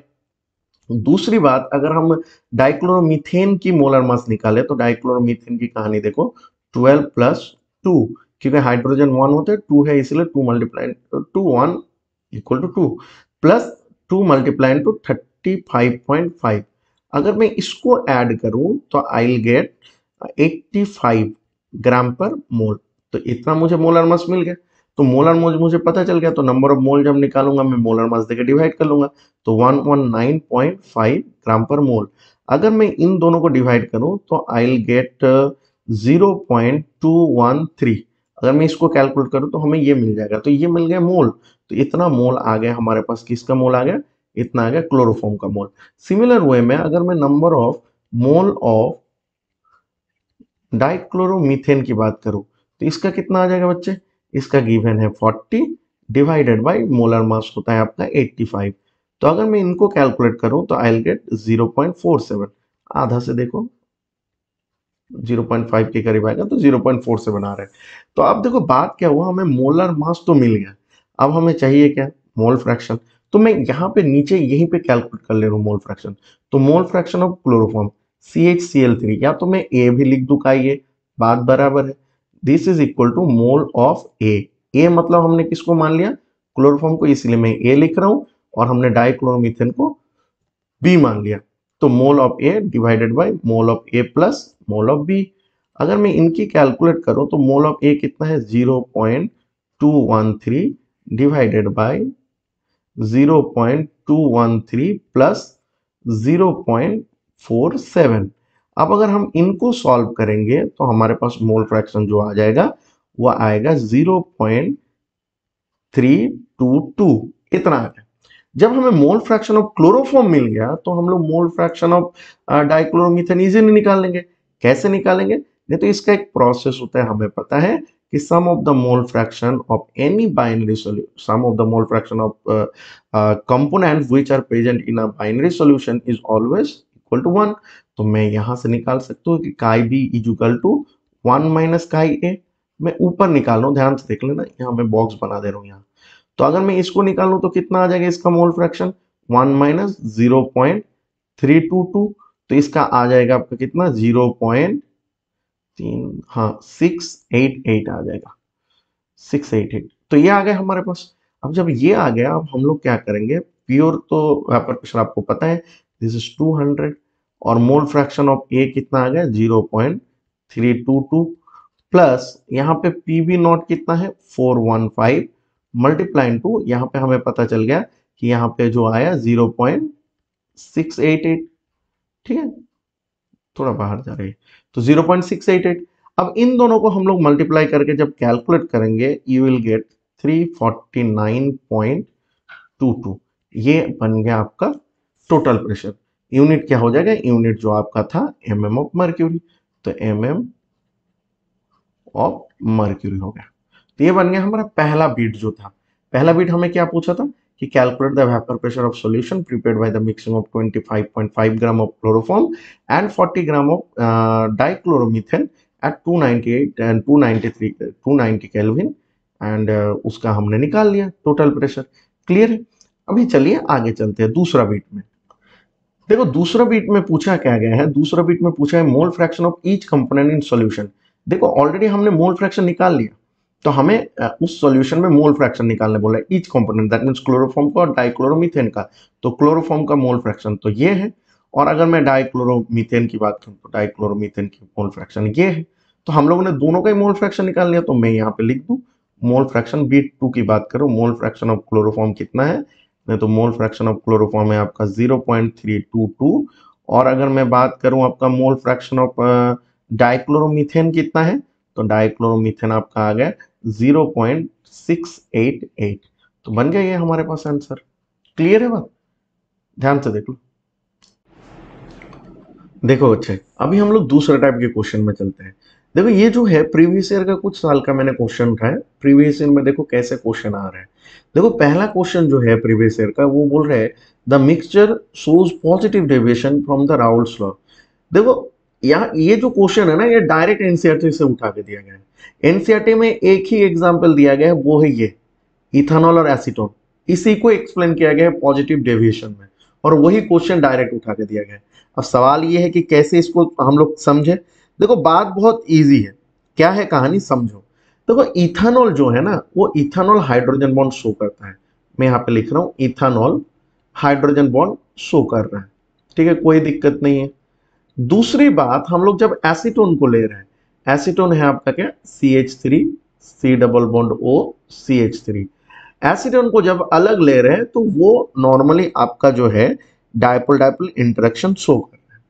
दूसरी बात, अगर हम डाइक्लोरोमीथेन की मोलर मास निकाले तो डाइक्लोरोमीथेन की कहानी देखो, 12 प्लस 2, क्योंकि हाइड्रोजन 1 होते हैं 2 है इसलिए 2 multiply to 1 equal to 2 plus 2 multiply to 35.5। अगर मैं इसको ऐड करूं तो आई विल गेट 85 ग्राम पर मोल। तो इतना मुझे मोलर मास मिल गया। तो मोलर मास मुझे पता चल गया, तो नंबर ऑफ मोल जब निकालूंगा मैं मोलर मास देकर डिवाइड कर लूंगा। तो 119.5 ग्राम पर मोल। अगर मैं इन दोनों को डिवाइड करूं तो आई विल गेट 0.213। अगर मैं इसको कैलकुलेट करूं तो हमें ये मिल जाएगा। तो ये मिल गया मोल। तो इतना मोल आ गया हमारे पास। किसका मोल आ गया? इतना आ गया क्लोरोफॉर्म का मोल। सिमिलर वे में अगर मैं number of mole of dichloromethane की बात करूं तो इसका कितना आ जाएगा बच्चे? इसका गिवन है 40 डिवाइडेड बाय मोलर मास होता है आपका 85। तो अगर मैं इनको कैलकुलेट करूं तो आई विल गेट 0.47। आधा से देखो 0.5 के करीब आएगा, तो 0.47 आ रहा है। तो अब देखो बात क्या हुआ, हमें मोलर मास तो मिल गया। अब हमें चाहिए क्या? Mole fraction. तो मैं यहाँ पे नीचे यहीं पे कैलकुलेट कर ले रहा हूँ मोल फ्रैक्शन। तो मोल फ्रैक्शन ऑफ क्लोरोफॉर्म CHCl3, या तो मैं ए भी लिख दूं का, ये बात बराबर है। This is equal to mole of a मतलब हमने किसको मान लिया? क्लोरोफॉर्म को, इसलिए मैं ए लिख रहा हूं। और हमने डाइक्लोरोमीथेन को बी मान लिया। तो mole of A divided by mole of A plus mole of B. अगर मैं इनकी कैलकुलेट करूं तो मोल ऑफ ए कितना है? 0.213 डिवाइडेड बाय 0.213 प्लस 0.47। अब अगर हम इनको सॉल्व करेंगे तो हमारे पास मोल फ्रैक्शन जो आ जाएगा वो आएगा 0.322। इतना आ गया। जब हमें मोल फ्रैक्शन ऑफ क्लोरोफॉर्म मिल गया तो हम लोग मोल फ्रैक्शन ऑफ डाइक्लोरोमीथेन इजीली निकाल लेंगे। कैसे निकालेंगे? नहीं तो इसका एक प्रोसेस होता है, हमें पता है कि sum of the mole fraction of any binary solution, sum of the mole fraction of component which are present in a binary solution is always equal to 1। तो मैं यहां से निकाल सकता हूं कि chi B is equal to 1 minus chi A. मैं ऊपर निकाल रहा हूं, ध्यान से देख लेना, यहां मैं बॉक्स बना दे रहा हूं यहाँ। तो अगर मैं इसको निकालूं तो कितना आ जाएगा इसका मोल फ्रैक्शन? 1 माइनस 0.322। तो इसका आ जाएगा आपका कितना? 0.3, हाँ 688 आ जाएगा, 688। तो ये आ गया हमारे पास। अब जब ये आ गया, अब हम लोग क्या करेंगे? प्योर तो वेपर प्रेशर आपको पता है, दिस इज 200। और मोल फ्रैक्शन ऑफ ए कितना आ गया? 0.322 प्लस यहाँ पे पी बी नॉट कितना है? 415 मल्टीप्लाई टू, यहाँ पे हमें पता चल गया कि यहाँ पे जो आया 0.688। ठीक है, थोड़ा बाहर जा रही है, तो 0.688। अब इन दोनों को हम लोग मल्टीप्लाई करके जब कैलकुलेट करेंगे यू विल गेट 349.22। ये बन गया आपका टोटल प्रेशर। यूनिट क्या हो जाएगा? यूनिट जो आपका था mm ऑफ मर्क्यूरी। तो mm ऑफ मर्क्यूरी हो गया। तो ये बन गया हमारा पहला बीट जो था। पहला बीट हमें क्या पूछा था कि calculate the vapour pressure of solution prepared by the mixing of 25.5 gram of chloroform and 40 gram of dichloromethane at 298 एंड 290 केल्विन। एंड उसका हमने निकाल लिया टोटल प्रेशर। क्लियर है? अभी चलिए आगे चलते हैं दूसरा बीट में। देखो दूसरा बीट में पूछा क्या गया है? दूसरा बीट में पूछा है मोल fraction of each component in solution. देखो ऑलरेडी हमने मोल फ्रैक्शन निकाल लिया, तो हमें उस सॉल्यूशन में मोल फ्रैक्शन निकालने बोला है each component, that means chloroform का और डाइक्लोरोमीथेन का। तो क्लोरोफॉर्म का मोल फ्रैक्शन तो ये है, और अगर मैं डाइक्लोरोमीथेन की बात करूं तो डाइक्लोरोमीथेन की मोल फ्रैक्शन ये है। तो हम लोगों ने दोनों का ही मोल फ्रैक्शन निकाल लिया, तो मैं यहाँ पे लिख दूं मोल फ्रैक्शन। बीट 2 की बात करूं, मोल फ्रैक्शन ऑफ क्लोरोफॉर्म कितना है? नहीं तो मोल फ्रैक्शन ऑफ क्लोरोफॉर्म है आपका 0.322। और अगर मैं बात करूं आपका मोल फ्रैक्शन ऑफ डाइक्लोरोमीथेन कितना है, तो डाइक्लोरोमीथेन आपका आ गया 0.688। तो बन गया ये हमारे पास आंसर। क्लियर है बात? ध्यान से देख लो। देखो बच्चे, अभी हम लोग दूसरे टाइप के क्वेश्चन में चलते हैं। देखो ये जो है प्रीवियस ईयर का कुछ साल का मैंने क्वेश्चन उठाया, प्रीवियस ईयर में देखो कैसे क्वेश्चन आ रहे हैं। देखो पहला क्वेश्चन जो है प्रीवियस ईयर का, वो बोल रहे हैं the mixture shows positive deviation from the Raoult's law. देखो यहाँ ये जो क्वेश्चन है ना, ये डायरेक्ट एनसीईआरटी से उठा के दिया गया है। एनसीईआरटी में एक ही एग्जाम्पल दिया गया है, वो है ये इथेनॉल और एसीटोन। इसी को एक्सप्लेन किया गया है पॉजिटिव डेविएशन में, और वही क्वेश्चन डायरेक्ट उठा के दिया गया है। अब सवाल ये है कि कैसे इसको हम लोग समझे। देखो बात बहुत इजी है, क्या है कहानी समझो। देखो इथेनॉल जो है ना, वो इथेनॉल हाइड्रोजन बॉन्ड शो करता है। मैं यहाँ पे लिख रहा हूं इथेनॉल हाइड्रोजन बॉन्ड शो कर रहा है, ठीक है, कोई दिक्कत नहीं है। दूसरी बात, हम लोग जब एसीटोन को ले रहे हैं, एसीटोन है आपका क्या, CH3 C double bond O CH3। Acetone को जब अलग ले रहे हैं तो वो नॉर्मली आपका जो है डायपोल डायपोल इंटरेक्शन शो कर रहा है।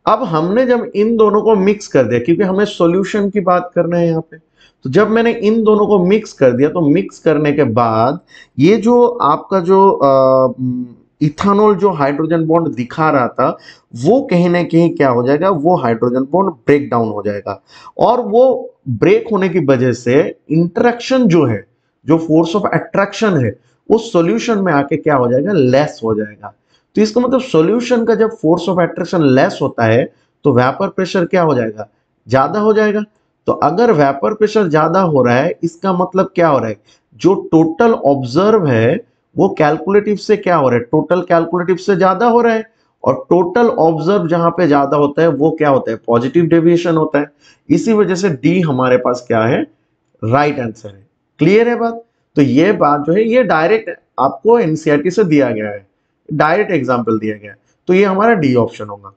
अब हमने जब इन दोनों को मिक्स कर दिया, क्योंकि हमें सॉल्यूशन की बात करना है यहाँ पे, तो जब मैंने इन दोनों को मिक्स कर दिया, तो मिक्स करने के बाद ये जो आपका जो इथेनॉल जो हाइड्रोजन बॉन्ड दिखा रहा था, वो कहीं ना कहीं क्या हो जाएगा, वो हाइड्रोजन बॉन्ड ब्रेक डाउन हो जाएगा। और वो ब्रेक होने की वजह से इंटरेक्शन जो है, जो फोर्स ऑफ अट्रैक्शन है, उस सॉल्यूशन में आके क्या हो जाएगा, लेस हो जाएगा। तो इसका मतलब सॉल्यूशन का जब फोर्स ऑफ अट्रैक्शन लेस होता है, तो वेपर प्रेशर क्या हो जाएगा, ज्यादा हो जाएगा। तो अगर वेपर प्रेशर ज्यादा हो रहा है, इसका मतलब क्या हो रहा है, जो टोटल ऑब्जर्व है वो कैलकुलेटिव से क्या हो रहा है, टोटल कैलकुलेटिव से ज्यादा हो रहा है। और टोटल ऑब्जर्व जहां पे ज्यादा होता है वो क्या होता है, पॉजिटिव डेविएशन होता है। इसी वजह से डी हमारे पास क्या है, राइट आंसर है। क्लियर है बात? तो ये बात जो है ये डायरेक्ट आपको एनसीईआरटी से दिया गया है, डायरेक्ट एग्जांपल दिया गया है, तो ये हमारा डी ऑप्शन होगा।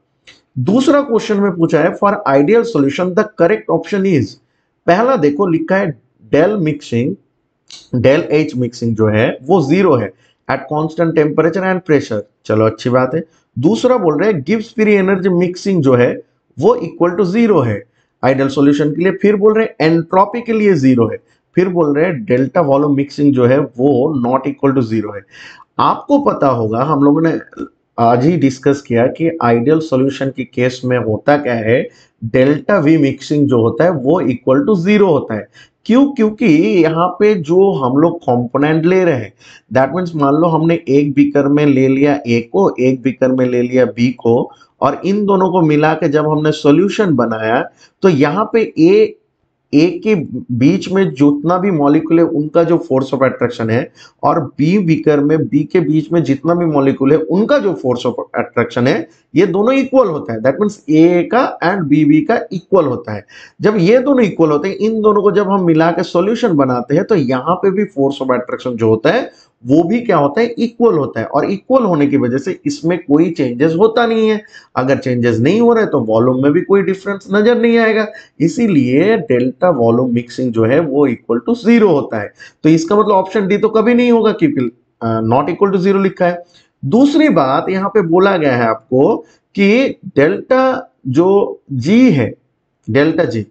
दूसरा क्वेश्चन में पूछा है for ideal solution the correct option is, पहला देखो लिखा है del mixing, del H mixing जो है वो 0 है at constant temperature and pressure, चलो अच्छी बात है। दूसरा बोल रहे हैं गिव्स फ्री एनर्जी मिक्सिंग जो है वो इक्वल टू 0 है आइडियल सॉल्यूशन के लिए। फिर बोल रहे हैं एंट्रोपी के लिए 0 है। फिर बोल रहे हैं डेल्टा वॉल्यूम मिक्सिंग जो है वो नॉट इक्वल टू 0 है। आपको पता होगा, हम लोगों ने आज ही डिस्कस किया कि आइडियल सॉल्यूशन की केस में होता क्या है, डेल्टा वी मिक्सिंग जो होता है वो इक्वल टू 0 होता है। क्यों? क्योंकि यहाँ पे जो हम लोग कंपोनेंट ले रहे हैं, दैट मीन्स मान लो हमने एक बीकर में ले लिया ए को, एक बीकर में ले लिया बी को, और इन दोनों को मिला के जब हमने सॉल्यूशन बनाया, तो यहाँ पे ए के बीच में जितना भी मॉलिक्यूल है उनका जो फोर्स ऑफ अट्रैक्शन है, और बी बीकर में बी के बीच में जितना भी मॉलिक्यूल है उनका जो फोर्स ऑफ अट्रैक्शन है, ये दोनों इक्वल होता है। दैट मीन्स ए का एंड बी का इक्वल होता है। जब ये दोनों इक्वल होते हैं, इन दोनों को जब हम मिला के सॉल्यूशन बनाते हैं, तो यहाँ पे भी फोर्स ऑफ अट्रैक्शन जो होता है वो भी क्या होता है, इक्वल होता है। और इक्वल होने की वजह से इसमें कोई चेंजेस होता नहीं है। अगर चेंजेस नहीं हो रहे तो वॉल्यूम में भी कोई डिफरेंस नजर नहीं आएगा। इसीलिए डेल्टा वॉल्यूम मिक्सिंग जो है वो इक्वल टू 0 होता है। तो इसका मतलब ऑप्शन डी तो कभी नहीं होगा, क्योंकि नॉट इक्वल टू 0 लिखा है। दूसरी बात यहाँ पे बोला गया है आपको कि डेल्टा जो जी है, delta G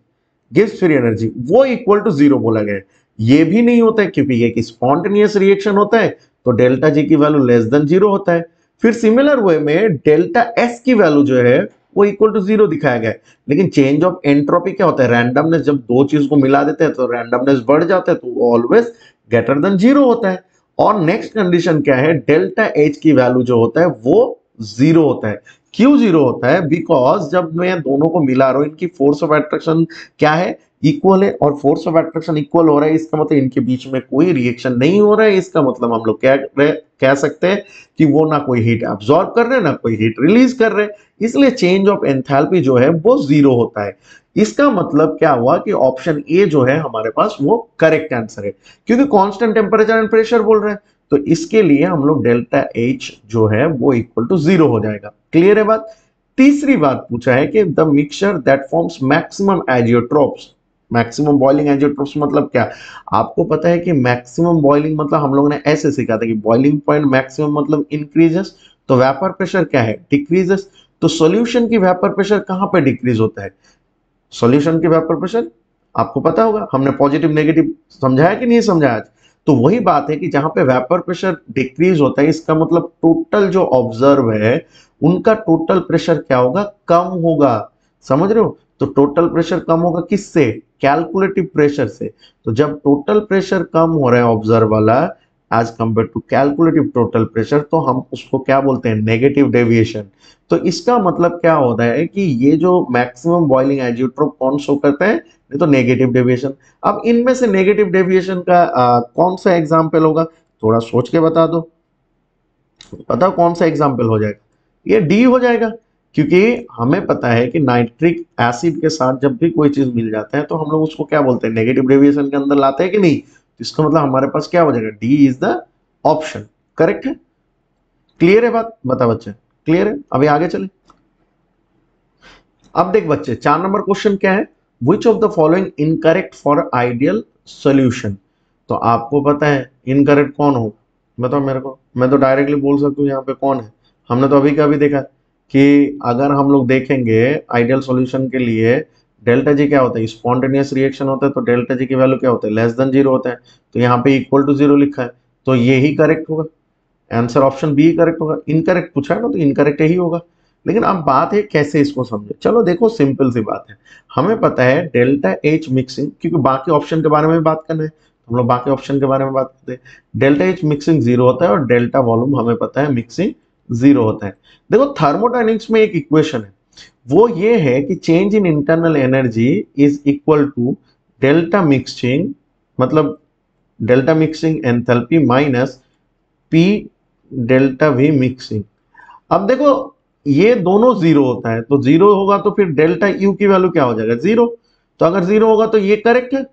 gives free energy, वो इक्वल टू 0 बोला गया है। ये भी नहीं होता है, क्योंकि ये एक स्पॉन्टेनियस रिएक्शन होता है, तो डेल्टा जी की वैल्यू लेस देन 0 होता है। फिर सिमिलर वे में डेल्टा एस की वैल्यू जो है वो इक्वल टू 0 दिखाया गया है। लेकिन चेंज ऑफ एंट्रोपी क्या होता है, रैंडमनेस, जब दो चीज को मिला देते हैं तो रैंडमनेस बढ़ जाता है, तो ऑलवेज ग्रेटर देन 0 होता है। और नेक्स्ट कंडीशन क्या है, डेल्टा एच की वैल्यू जो होता है वो 0 होता है। क्यों 0 होता है? बिकॉज जब मैं दोनों को मिला रहा हूं, इनकी फोर्स ऑफ अट्रैक्शन क्या है, इक्वल है, और फोर्स ऑफ अट्रैक्शन इक्वल हो रहा है, इसका मतलब इनके बीच में कोई रिएक्शन नहीं हो रहा है। इसका मतलब हम लोग क्या कह सकते हैं कि वो ना कोई हीट एब्जॉर्ब कर रहे हैं, ना कोई हीट रिलीज कर रहे हैं। इसलिए चेंज ऑफ एंथैल्पी जो है वो 0 होता है। इसका मतलब क्या हुआ कि ऑप्शन ए जो है हमारे पास वो करेक्ट आंसर है, क्योंकि कांस्टेंट टेम्परेचर एंड प्रेशर बोल रहे हैं। तो इसके लिए हम लोग डेल्टा एच जो है वो इक्वल टू 0 हो जाएगा। क्लियर है बात? तीसरी बात पूछा है कि the mixture that forms maximum azeotropes, maximum boiling azeotropes मतलब क्या? आपको पता है कि मैक्सिमम बॉइलिंग मतलब हम लोगों ने ऐसे सीखा था कि बॉइलिंग पॉइंट मैक्सिमम मतलब इंक्रीजेस, तो वेपर प्रेशर क्या है? डिक्रीजेस। तो सॉल्यूशन की वेपर प्रेशर कहां पे डिक्रीज होता है? सॉल्यूशन की वेपर प्रेशर आपको पता होगा, हमने पॉजिटिव नेगेटिव समझाया कि नहीं समझाया आज? तो वही बात है कि जहां पे वेपर प्रेशर डिक्रीज होता है, इसका मतलब टोटल जो ऑब्जर्व है उनका टोटल प्रेशर क्या होगा? कम होगा। समझ रहे हो? तो टोटल प्रेशर कम होगा किससे? कैलकुलेटिव प्रेशर से। तो जब टोटल प्रेशर कम हो रहा है ऑब्जर्व वाला as compare to calculative total pressure, तो हम उसको क्या बोलते हैं? Negative deviation. तो इसका मतलब क्या होता है कि ये जो मैक्सिमम बॉइलिंग एजियोट्रोप कौन शो करता है? नहीं तो नेगेटिव डेविएशन। अब इनमें से नेगेटिव डेविएशन का कौन सा एग्जाम्पल होगा? थोड़ा सोच के बता दो, बताओ कौन सा एग्जाम्पल हो जाएगा? ये डी हो जाएगा, क्योंकि हमें पता है कि नाइट्रिक एसिड के साथ जब भी कोई चीज मिल जाता है तो हम लोग उसको क्या बोलते हैं? नेगेटिव डेविएशन के अंदर लाते हैं कि नहीं? तो इसका मतलब हमारे पास क्या हो जाएगा? D is the option. Correct है? क्लियर है बात? बता बच्चे, क्लियर है? अभी आगे चले। अब देख बच्चे, 4 नंबर क्वेश्चन क्या है? Which of the following incorrect for ideal solution? तो आपको पता है इनकरेक्ट कौन हो? बताओ मेरे को, मैं तो डायरेक्टली बोल सकता हूँ यहाँ पे कौन है। हमने तो अभी का भी देखा कि अगर हम लोग देखेंगे आइडियल सॉल्यूशन के लिए डेल्टा जी क्या होता है? स्पॉन्टेनियस रिएक्शन होता है, तो डेल्टा जी की वैल्यू क्या होता है? लेस देन 0 होता है। तो यहाँ पे इक्वल टू 0 लिखा है, तो ये ही करेक्ट होगा। आंसर ऑप्शन बी करेक्ट होगा। इनकरेक्ट पूछा है ना, तो इनकरेक्ट ही होगा। लेकिन अब बात है कैसे इसको समझे। चलो देखो, सिंपल सी बात है। हमें पता है डेल्टा एच मिक्सिंग, क्योंकि बाकी ऑप्शन के बारे में बात करना है, हम लोग बाकी ऑप्शन के बारे में बात करते हैं। डेल्टा एच मिक्सिंग 0 होता है और डेल्टा वॉल्यूम हमें पता है मिक्सिंग 0 होता है। देखो थर्मोडायनेमिक्स में एक इक्वेशन है, वो ये है कि change in internal energy is equal to delta mixing, मतलब delta mixing enthalpy minus P delta V mixing. अब देखो ये दोनों 0 होता है, तो 0 होगा तो फिर डेल्टा यू की वैल्यू क्या हो जाएगा? 0। तो अगर 0 होगा तो ये करेक्ट है,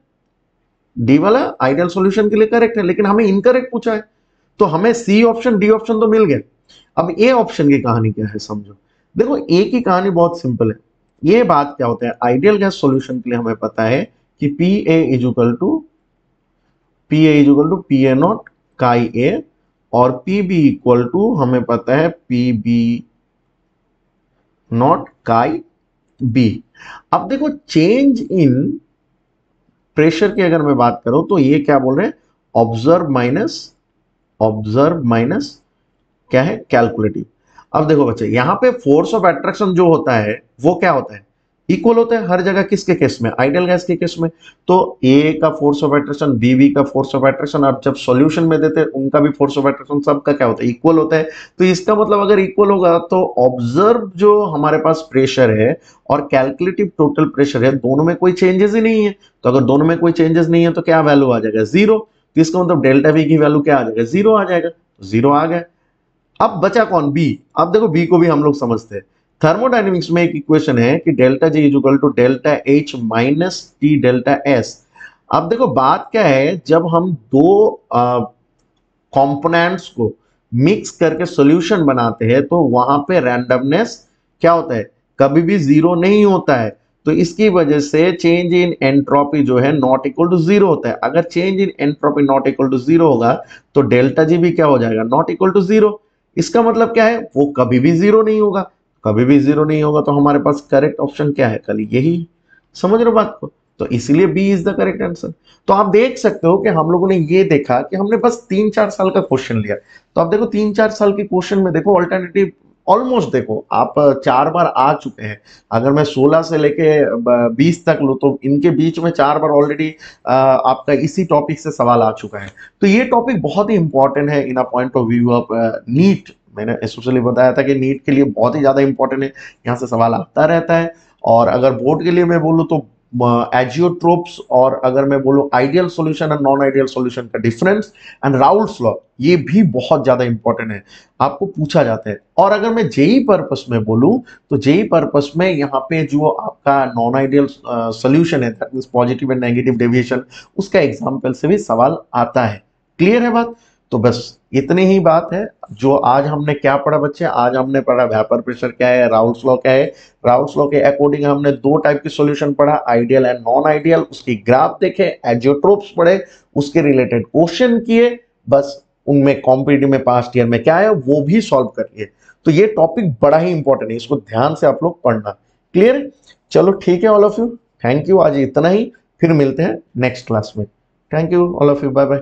डी वाला आइडियल सॉल्यूशन के लिए करेक्ट है। लेकिन हमें इनकरेक्ट पूछा है, तो हमें सी ऑप्शन डी ऑप्शन तो मिल गया। अब ए ऑप्शन की कहानी क्या है समझो। देखो ए की कहानी बहुत सिंपल है। ये बात क्या होता है? आइडियल गैस सॉल्यूशन के लिए हमें पता है कि P A is equal to P A not chi A, और पी बी इक्वल टू हमें पता है पी बी नॉट काई बी। अब देखो चेंज इन प्रेशर की अगर मैं बात करूं तो ये क्या बोल रहे हैं? ऑब्जर्व माइनस क्या है? कैलकुलेटिव। अब देखो बच्चे, यहां पे फोर्स ऑफ अट्रैक्शन जो होता है वो क्या होता है? इक्वल होता है हर जगह। किसके केस में? आइडियल गैस के केस में। तो ए का फोर्स ऑफ अट्रैक्शन, बी का फोर्स ऑफ अट्रैक्शन, और जब सॉल्यूशन में देते हैं उनका भी फोर्स ऑफ अट्रैक्शन, सबका क्या होता है? इक्वल होता है। तो इसका मतलब अगर इक्वल होगा तो ऑब्जर्व जो हमारे पास प्रेशर है और कैलकुलेटिव टोटल प्रेशर है, दोनों में कोई चेंजेस ही नहीं है। तो अगर दोनों में कोई चेंजेस नहीं है तो क्या वैल्यू आ जाएगा? 0। तो इसका मतलब डेल्टा वी की वैल्यू क्या आ जाएगा? 0 आ जाएगा। तो 0 आ गया। अब बचा कौन? बी। अब देखो बी को भी हम लोग समझते हैं। थर्मोडायनेमिक्स में एक इक्वेशन है कि delta G is equal to delta H minus T delta S. अब देखो बात क्या है, जब हम दो कंपोनेंट्स को मिक्स करके सॉल्यूशन बनाते हैं तो वहां पे रैंडमनेस क्या होता है? कभी भी 0 नहीं होता है। तो इसकी वजह से चेंज इन एंट्रोपी जो है नॉट इक्वल टू 0 होता है। अगर change in entropy not equal to 0 होगा तो डेल्टा जी भी क्या हो जाएगा? Not equal to 0। इसका मतलब क्या है? वो कभी भी 0 नहीं होगा। कभी भी 0 नहीं होगा तो हमारे पास करेक्ट ऑप्शन क्या है? कल यही। समझ रहे हो बात को? तो इसलिए B is the correct answer. तो आप देख सकते हो कि हम लोगों ने ये देखा कि हमने बस 3-4 साल का क्वेश्चन लिया। तो आप देखो 3-4 साल के क्वेश्चन में देखो ऑल्टरनेटिव ऑलमोस्ट देखो आप 4 बार आ चुके हैं। अगर मैं 16 से लेके 20 तक लो तो इनके बीच में 4 बार ऑलरेडी आपका इसी टॉपिक से सवाल आ चुका है। तो ये टॉपिक बहुत ही इंपॉर्टेंट है in a point of view of NEET. मैंने स्पेशली बताया था कि नीट के लिए बहुत ही ज्यादा इंपॉर्टेंट है, यहाँ से सवाल आता रहता है। और अगर बोर्ड के लिए मैं बोलूँ तो एजियोट्रोप्स, और अगर मैं बोलूं ideal solution and non ideal solution का डिफरेंस, एंड राउल्ट्स लॉ, ये भी बहुत ज्यादा इंपॉर्टेंट है, आपको पूछा जाता है। और अगर मैं जेई पर्पस में बोलूं तो जेई पर्पस में यहाँ पे जो आपका नॉन आइडियल सॉल्यूशन है, that means positive and negative deviation, उसका एग्जांपल से भी सवाल आता है। क्लियर है बात? तो बस इतनी ही बात है। जो आज हमने क्या पढ़ा बच्चे, आज हमने पढ़ा वेपर प्रेशर क्या है, राउल्स लॉ क्या है। राउल्स लॉ के अकॉर्डिंग हमने दो टाइप की सॉल्यूशन पढ़ा, आइडियल एंड नॉन आइडियल, उसकी ग्राफ देखे, एजियोट्रोप्स पढ़े, उसके रिलेटेड क्वेश्चन किए, बस उनमें कॉम्पिटिटिव में पास्ट ईयर में क्या है वो भी सॉल्व करिए। तो ये टॉपिक बड़ा ही इंपॉर्टेंट है, इसको ध्यान से आप लोग पढ़ना। क्लियर? चलो ठीक है all of you, thank you, आज इतना ही, फिर मिलते हैं नेक्स्ट क्लास में। Thank you all of you, bye bye.